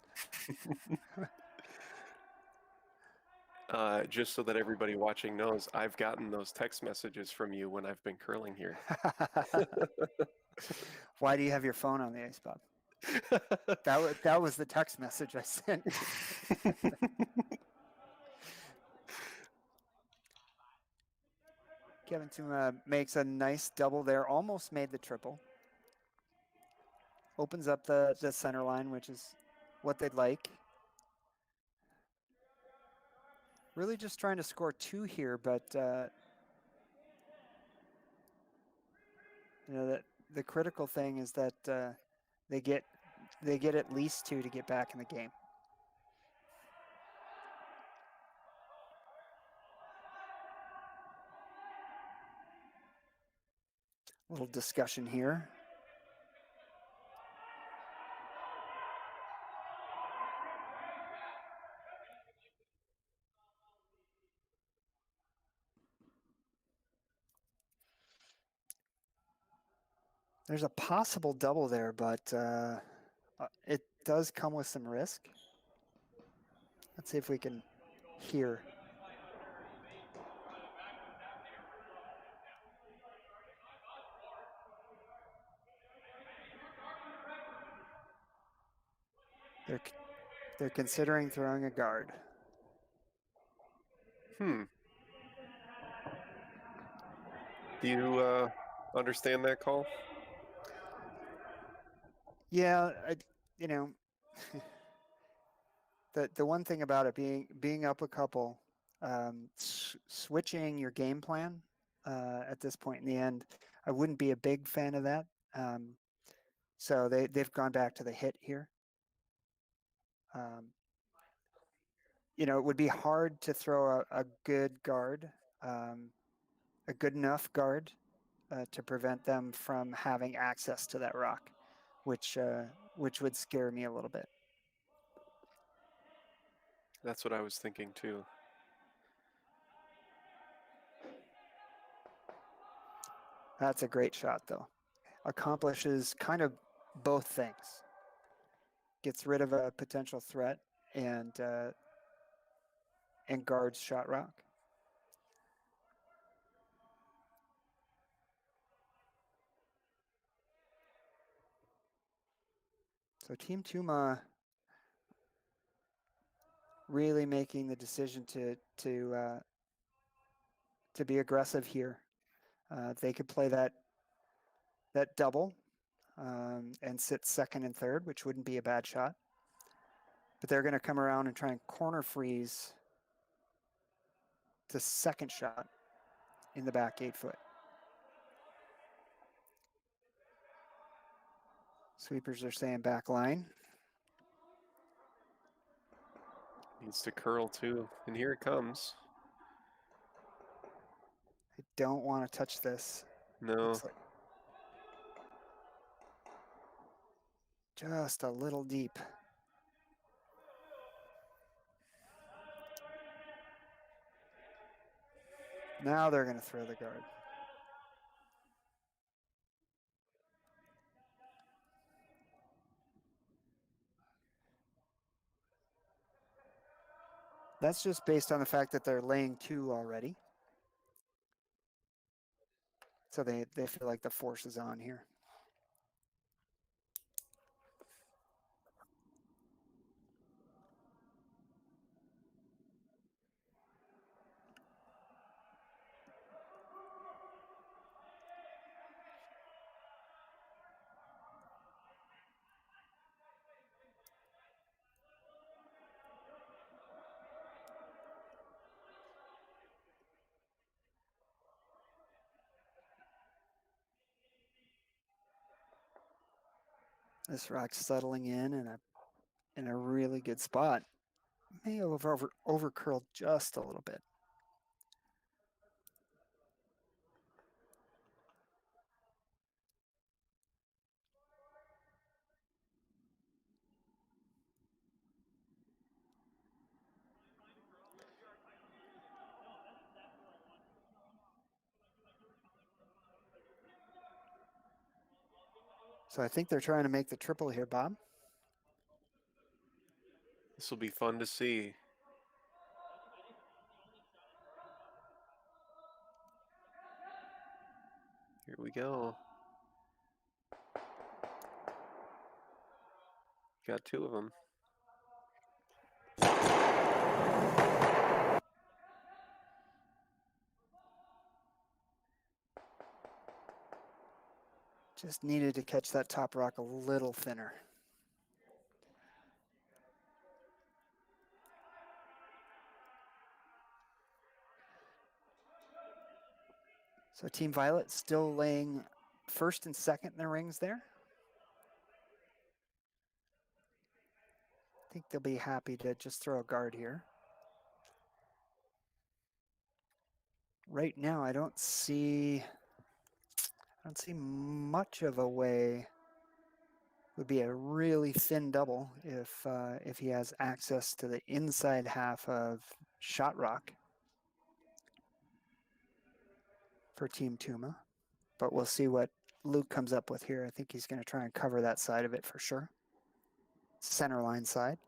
Just so that everybody watching knows, I've gotten those text messages from you when I've been curling here. Why do you have your phone on the ice, Bob? That was the text message I sent. Kevin Tuma makes a nice double there, almost made the triple. Opens up the center line, which is what they'd like. Really just trying to score 2 here, but you know, that the critical thing is that they get at least 2 to get back in the game. A little discussion here. There's a possible double there, but it does come with some risk. Let's see if we can hear. They're considering throwing a guard. Do you understand that call? Yeah, you know, the one thing about it being up a couple, switching your game plan at this point in the end, I wouldn't be a big fan of that. So they've gone back to the hit here. You know, it would be hard to throw a good guard, a good enough guard to prevent them from having access to that rock, which would scare me a little bit. That's what I was thinking too. That's a great shot, though. Accomplishes kind of both things. Gets rid of a potential threat and guards shot rock. So Team Tuma really making the decision to be aggressive here. They could play that double and sit second and third, which wouldn't be a bad shot. But they're going to come around and try and corner freeze the second shot in the back 8 foot. Sweepers are saying back line. Needs to curl too, and here it comes. I don't want to touch this. No. Like just a little deep. Now they're going to throw the guard. That's just based on the fact that they're laying 2 already. So they feel like the force is on here. This rock's settling in a really good spot. May have over curled just a little bit. So I think they're trying to make the triple here, Bob. This will be fun to see. Here we go. Got two of them. Just needed to catch that top rock a little thinner. So Team Violet still laying first and second in the rings there. I think they'll be happy to just throw a guard here. Right now, I don't see much of a way. Would be a really thin double if he has access to the inside half of shot rock for Team Tuma. But we'll see what Luke comes up with here. I think he's going to try and cover that side of it for sure. Center line side.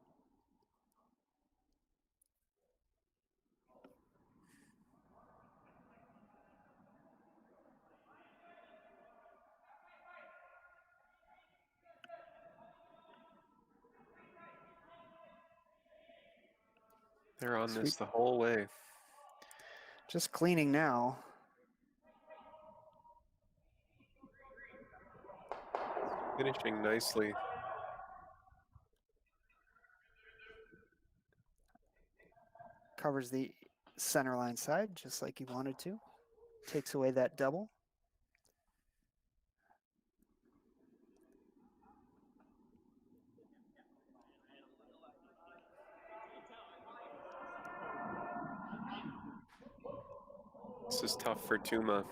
They're on Sweet. this the whole way. Just cleaning now. Finishing nicely. Covers the center line side just like he wanted to. Takes away that double. This is tough for Tuma.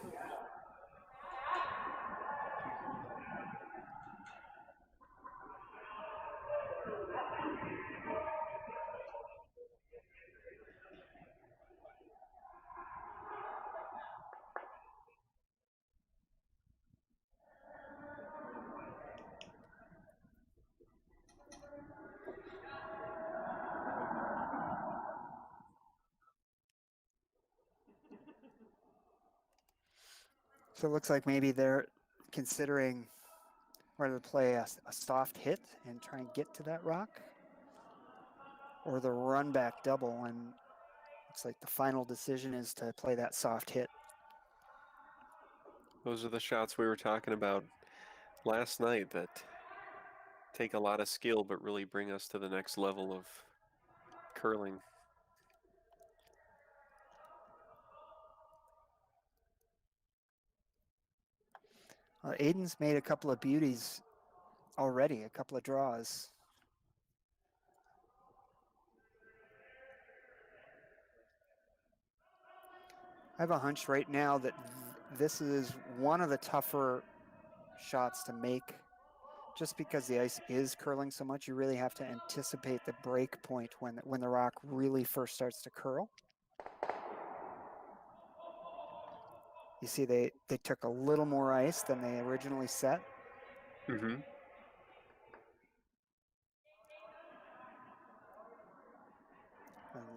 So it looks like maybe they're considering whether to play a soft hit and try and get to that rock, or the run back double, and looks like the final decision is to play that soft hit. Those are the shots we were talking about last night that take a lot of skill but really bring us to the next level of curling. Aiden's made a couple of beauties already, a couple of draws. I have a hunch right now that this is one of the tougher shots to make. Just because the ice is curling so much, you really have to anticipate the break point when the rock really first starts to curl. You see they took a little more ice than they originally set. Mm-hmm.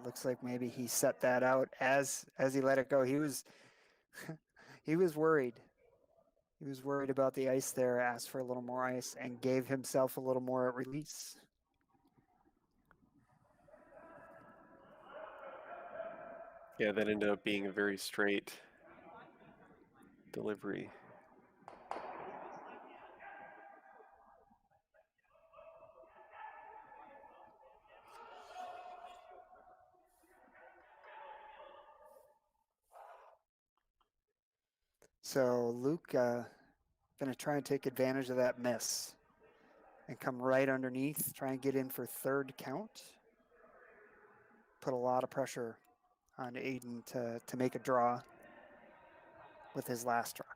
Looks like maybe he set that out as he let it go. He was he was worried. He was worried about the ice there, asked for a little more ice, and gave himself a little more at release. Yeah, that ended up being a very straight delivery. So Luke going to try and take advantage of that miss. and come right underneath, try and get in for third count. Put a lot of pressure on Aiden to make a draw with his last truck.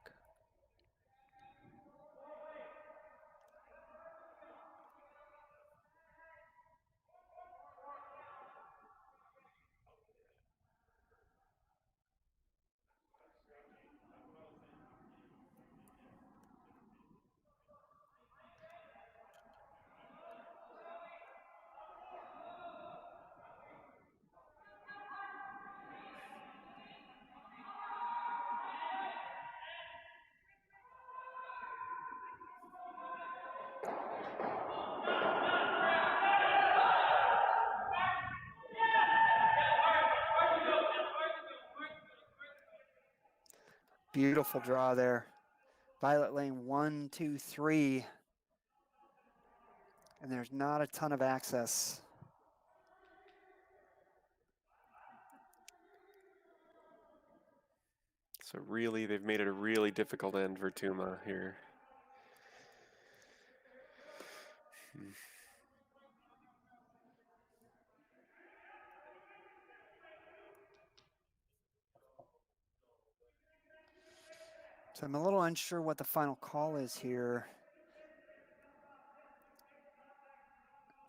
Beautiful draw there. Violet lane 1, 2, 3. And there's not a ton of access. So really, they've made it a really difficult end for Tuma here. So I'm a little unsure what the final call is here.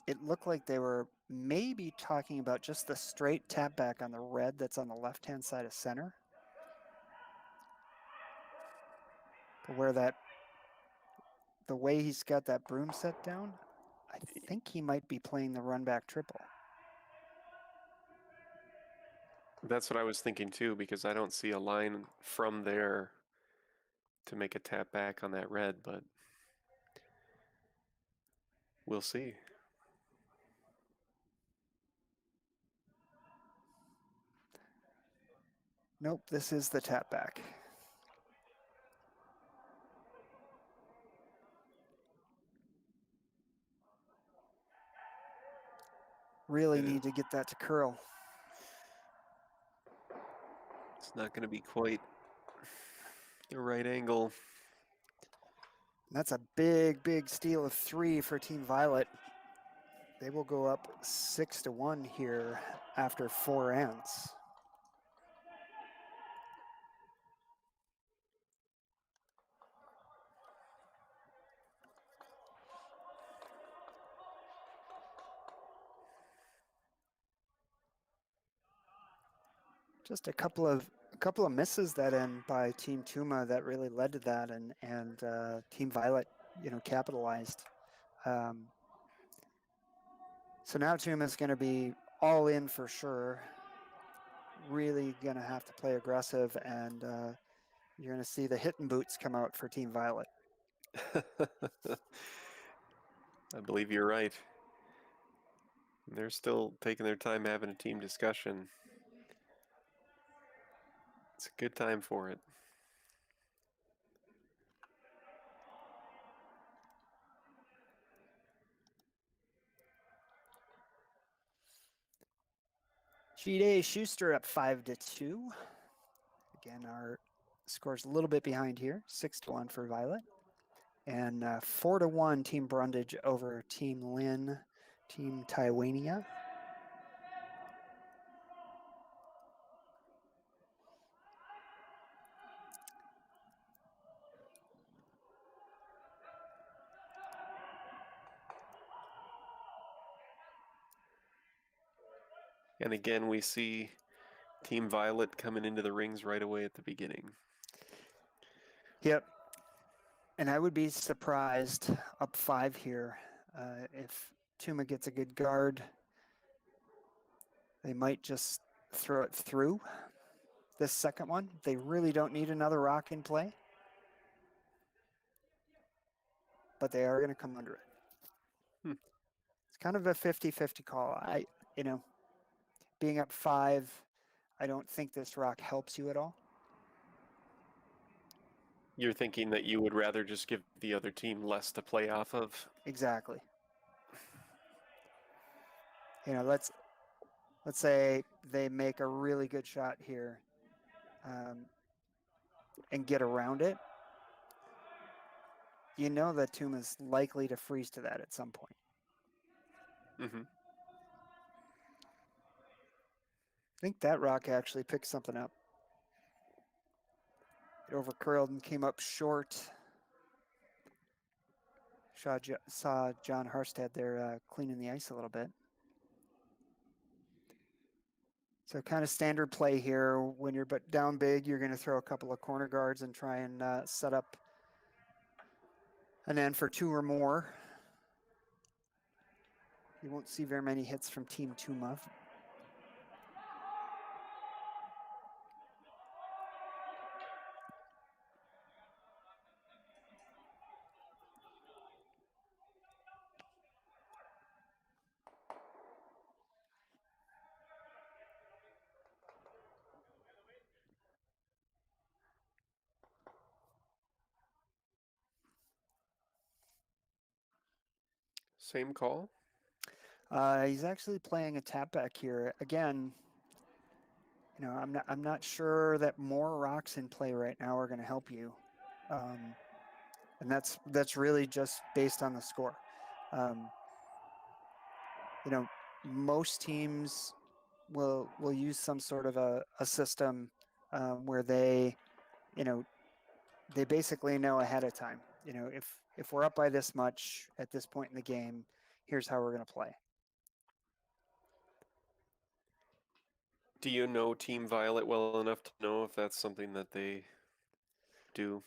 It looked like they were maybe talking about just the straight tap back on the red that's on the left-hand side of center. But where the way he's got that broom set down, I think he might be playing the run back triple. That's what I was thinking too, because I don't see a line from there to make a tap back on that red, but we'll see. Nope, this is the tap back. Really need to get that to curl. It's not going to be quite the right angle. That's a big, big steal of 3 for Team Violet. They will go up 6-1 here after 4 ends. Just a couple of misses that end by Team Tuma that really led to that, and Team Violet, capitalized. So now Tuma's going to be all in for sure. Really going to have to play aggressive, and you're going to see the hitting boots come out for Team Violet. I believe you're right. They're still taking their time having a team discussion. It's a good time for it. G-Day Schuster up 5-2. Again, our score's a little bit behind here, 6-1 for Violet. And 4-1 Team Brundage over Team Lynn, Team Taiwania. And again, we see Team Violet coming into the rings right away at the beginning. Yep. And I would be surprised up 5 here if Tuma gets a good guard. They might just throw it through this second one. They really don't need another rock in play. But they are going to come under it. It's kind of a 50-50 call. Being up 5, I don't think this rock helps you at all. You're thinking that you would rather just give the other team less to play off of? Exactly. Let's say they make a really good shot here and get around it. you know that Tuma's likely to freeze to that at some point. Mm-hmm. I think that rock actually picked something up. It overcurled and came up short. Saw John Harstead there cleaning the ice a little bit. So kind of standard play here. When you're down big, you're going to throw a couple of corner guards and try and set up an end for 2 or more. You won't see very many hits from Team Tuma. Same call. He's actually playing a tap back here again. You know, I'm not sure that more rocks in play right now are going to help you, and that's really just based on the score. You know, most teams will use some sort of a system where they, you know, they basically know ahead of time. You know, if we're up by this much at this point in the game, here's how we're going to play. Do you know Team Violet well enough to know if that's something that they do?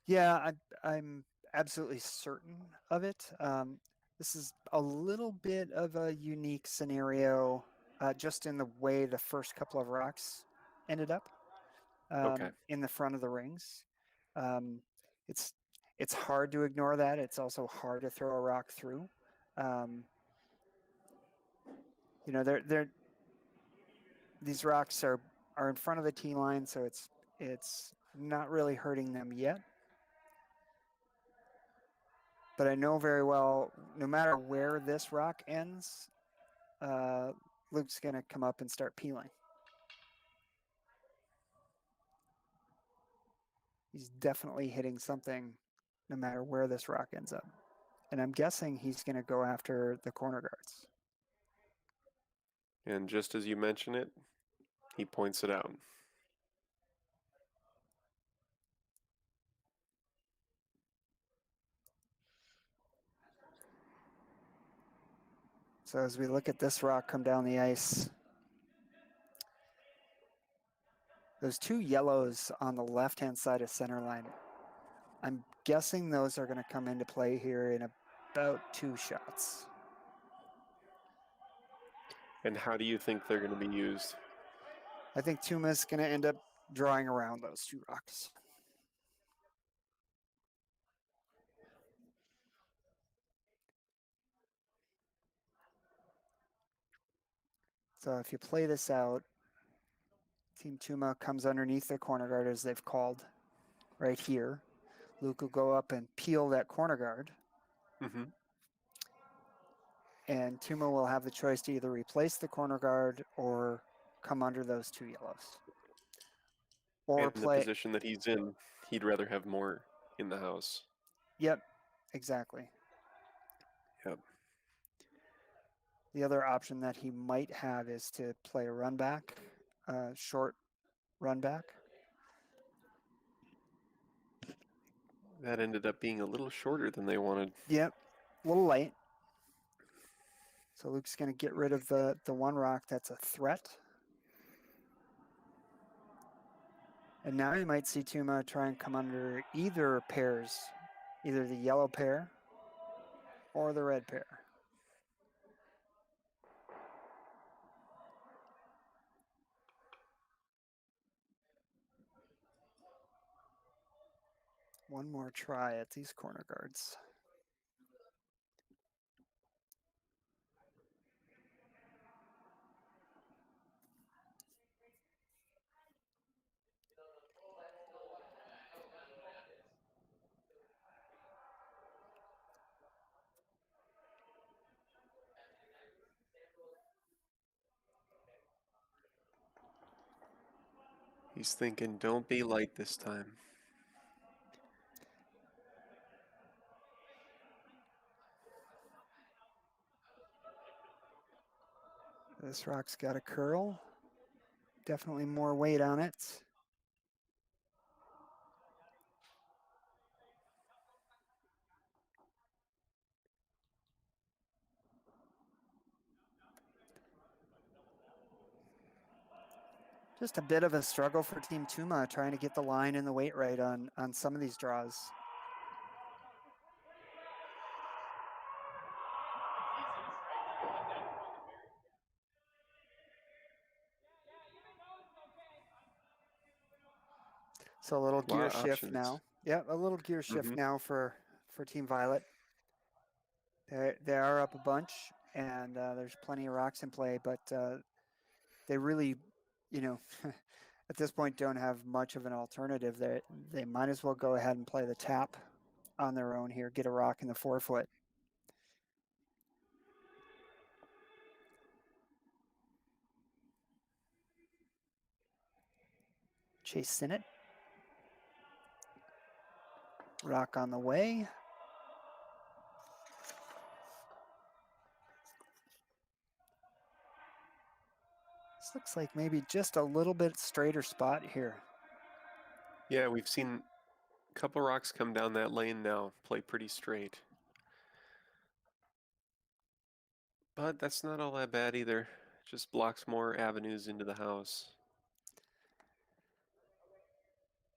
Yeah, I'm absolutely certain of it. This is a little bit of a unique scenario, just in the way the first couple of rocks ended up Okay. in the front of the rings. Um, it's hard to ignore that. It's also hard to throw a rock through. You know, these rocks are in front of the tee line, so it's not really hurting them yet. But I know very well, no matter where this rock ends, Luke's going to come up and start peeling. He's definitely hitting something no matter where this rock ends up. And I'm guessing he's going to go after the corner guards. And just as you mention it, he points it out. So as we look at this rock come down the ice, those 2 yellows on the left-hand side of center line, I'm guessing those are going to come into play here in about 2 shots. And how do you think they're going to be used? I think Tuma's going to end up drawing around those 2 rocks. So if you play this out, Team Tuma comes underneath the corner guard as they've called right here. Luke will go up and peel that corner guard. Mm-hmm. And Tuma will have the choice to either replace the corner guard or come under those 2 yellows. Or In the play. position that he's in, he'd rather have more in the house. Yep, exactly. Yep. The other option that he might have is to play a run back, short run back. That ended up being a little shorter than they wanted. Yep, a little light. So Luke's going to get rid of the 1 rock that's a threat. And now you might see Tuma try and come under either pairs, either the yellow pair or the red pair. One more try at these corner guards. He's thinking, don't be light this time. This rock's got a curl. Definitely more weight on it. Just a bit of a struggle for Team Tuma trying to get the line and the weight right on some of these draws. So a little gear shift now. Yeah, a little gear shift now for Team Violet. They are up a bunch, and there's plenty of rocks in play, but they really, at this point don't have much of an alternative. They might as well go ahead and play the tap on their own here, get a rock in the forefoot. Chase Sinnott. Rock on the way. This looks like maybe just a little bit straighter spot here. Yeah, we've seen a couple rocks come down that lane now, play pretty straight. But that's not all that bad either. Just blocks more avenues into the house.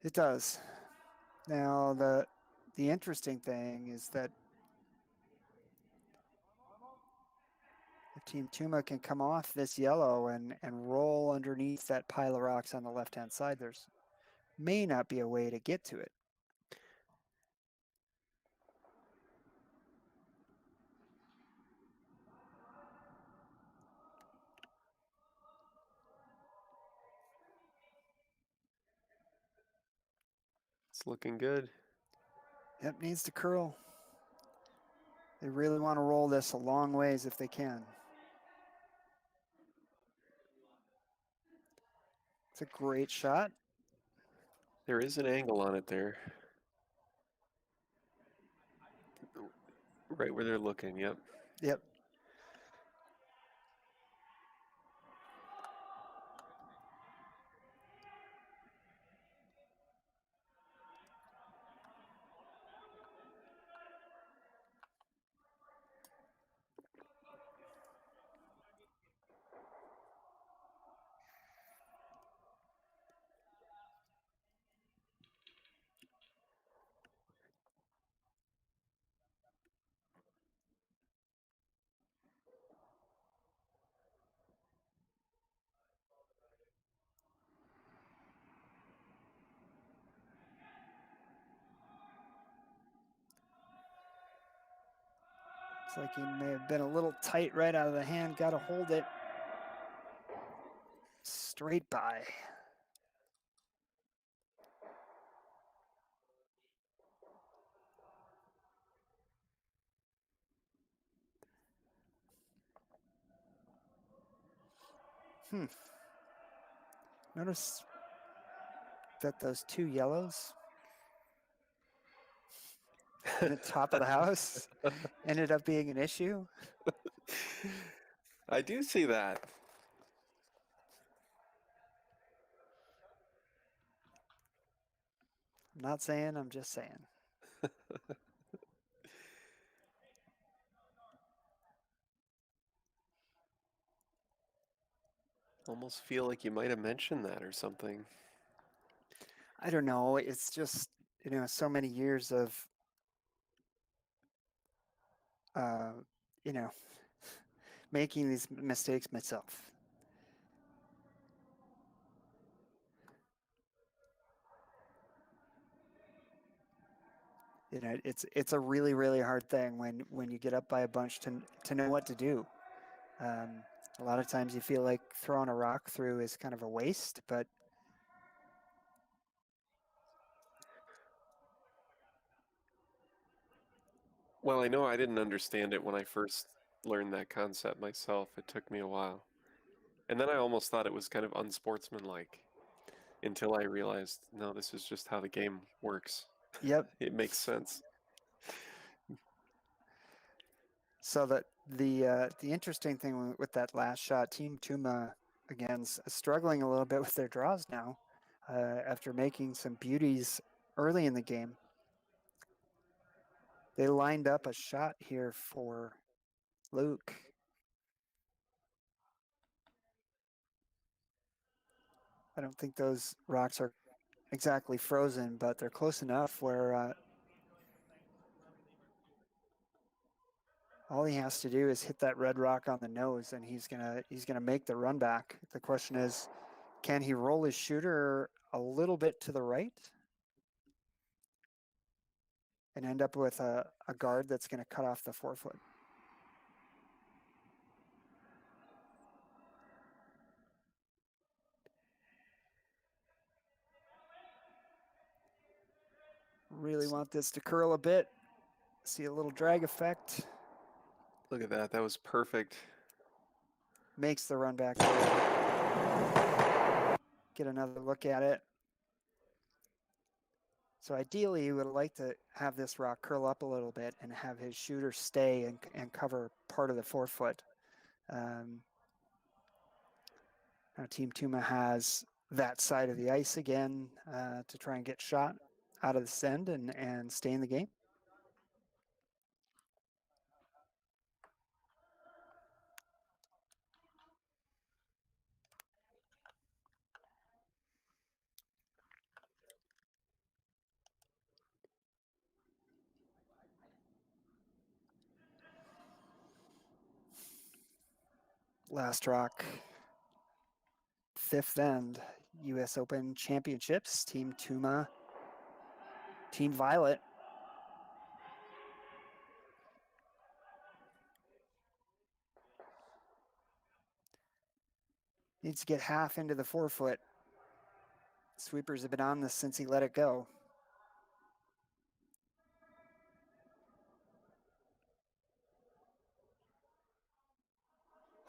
It does. Now the interesting thing is that if Team Tuma can come off this yellow and roll underneath that pile of rocks on the left-hand side, there's may not be a way to get to it. It's looking good. Yep, needs to curl. They really want to roll this a long ways if they can. It's a great shot. There is an angle on it there. Right where they're looking, yep. Yep. Looks like he may have been a little tight right out of the hand. Got to hold it straight by. Notice that those two yellows in the top of the house ended up being an issue. I do see that. I'm not saying, I'm just saying. Almost feel like you might have mentioned that or something. I don't know. It's just, so many years of, making these mistakes myself. It's a really, really hard thing when you get up by a bunch to know what to do. A lot of times you feel like throwing a rock through is kind of a waste, but Well, I know I didn't understand it when I first learned that concept myself. It took me a while. And then I almost thought it was kind of unsportsmanlike until I realized, no, this is just how the game works. yep. It makes sense. So The interesting thing with that last shot, Team Tuma again struggling a little bit with their draws now after making some beauties early in the game. They lined up a shot here for Luc. I don't think those rocks are exactly frozen, but they're close enough where all he has to do is hit that red rock on the nose, and he's gonna make the run back. The question is, can he roll his shooter a little bit to the right and end up with a guard that's going to cut off the forefoot? Really want this to curl a bit. See a little drag effect. Look at that. That was perfect. Makes the run back. Get another look at it. So ideally, you would like to have this rock curl up a little bit and have his shooter stay and cover part of the forefoot. Now Team Tuma has that side of the ice again to try and get shot out of the send and stay in the game. Last rock, fifth end, U.S. Open Championships, Team Tuma, Team Violet. Needs to get half into the forefoot. Sweepers have been on this since he let it go.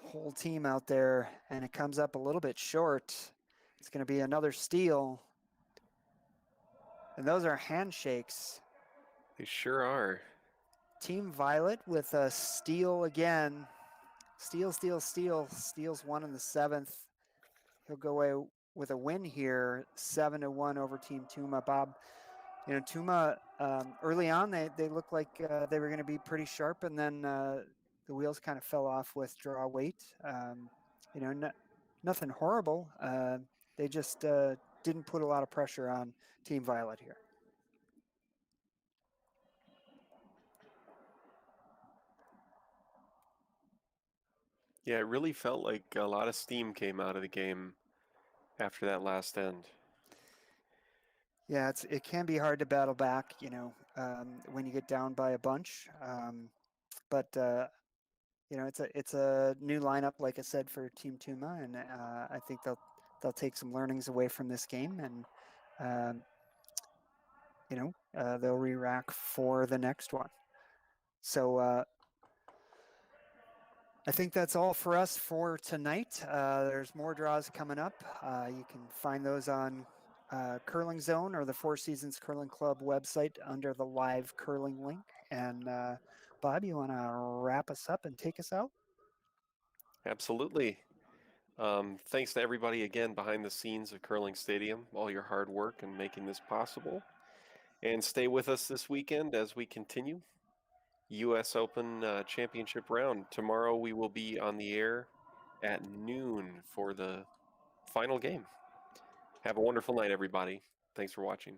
Whole team out there, and it comes up a little bit short. It's going to be another steal. And those are handshakes. They sure are. Team Violet with a steal again. Steal, steal, steal. Steals one in the seventh. He'll go away with a win here, 7-1 over Team Tuma. Bob, you know, Tuma, early on, they looked like they were going to be pretty sharp, and then the wheels kind of fell off with draw weight. You know, nothing horrible. They just didn't put a lot of pressure on Team Violet here. Yeah, it really felt like a lot of steam came out of the game after that last end. Yeah, it can be hard to battle back, you know, when you get down by a bunch. But you know, it's a new lineup, like I said, for Team Tuma, and I think they'll take some learnings away from this game, and you know, they'll re-rack for the next one. So I think that's all for us for tonight. There's more draws coming up. You can find those on Curling Zone or the Four Seasons Curling Club website under the live curling link. And Bob, you want to wrap us up and take us out? Absolutely. Thanks to everybody again behind the scenes of Curling Stadium, all your hard work in making this possible. And stay with us this weekend as we continue U.S. Open Championship round. Tomorrow we will be on the air at noon for the final game. Have a wonderful night, everybody. Thanks for watching.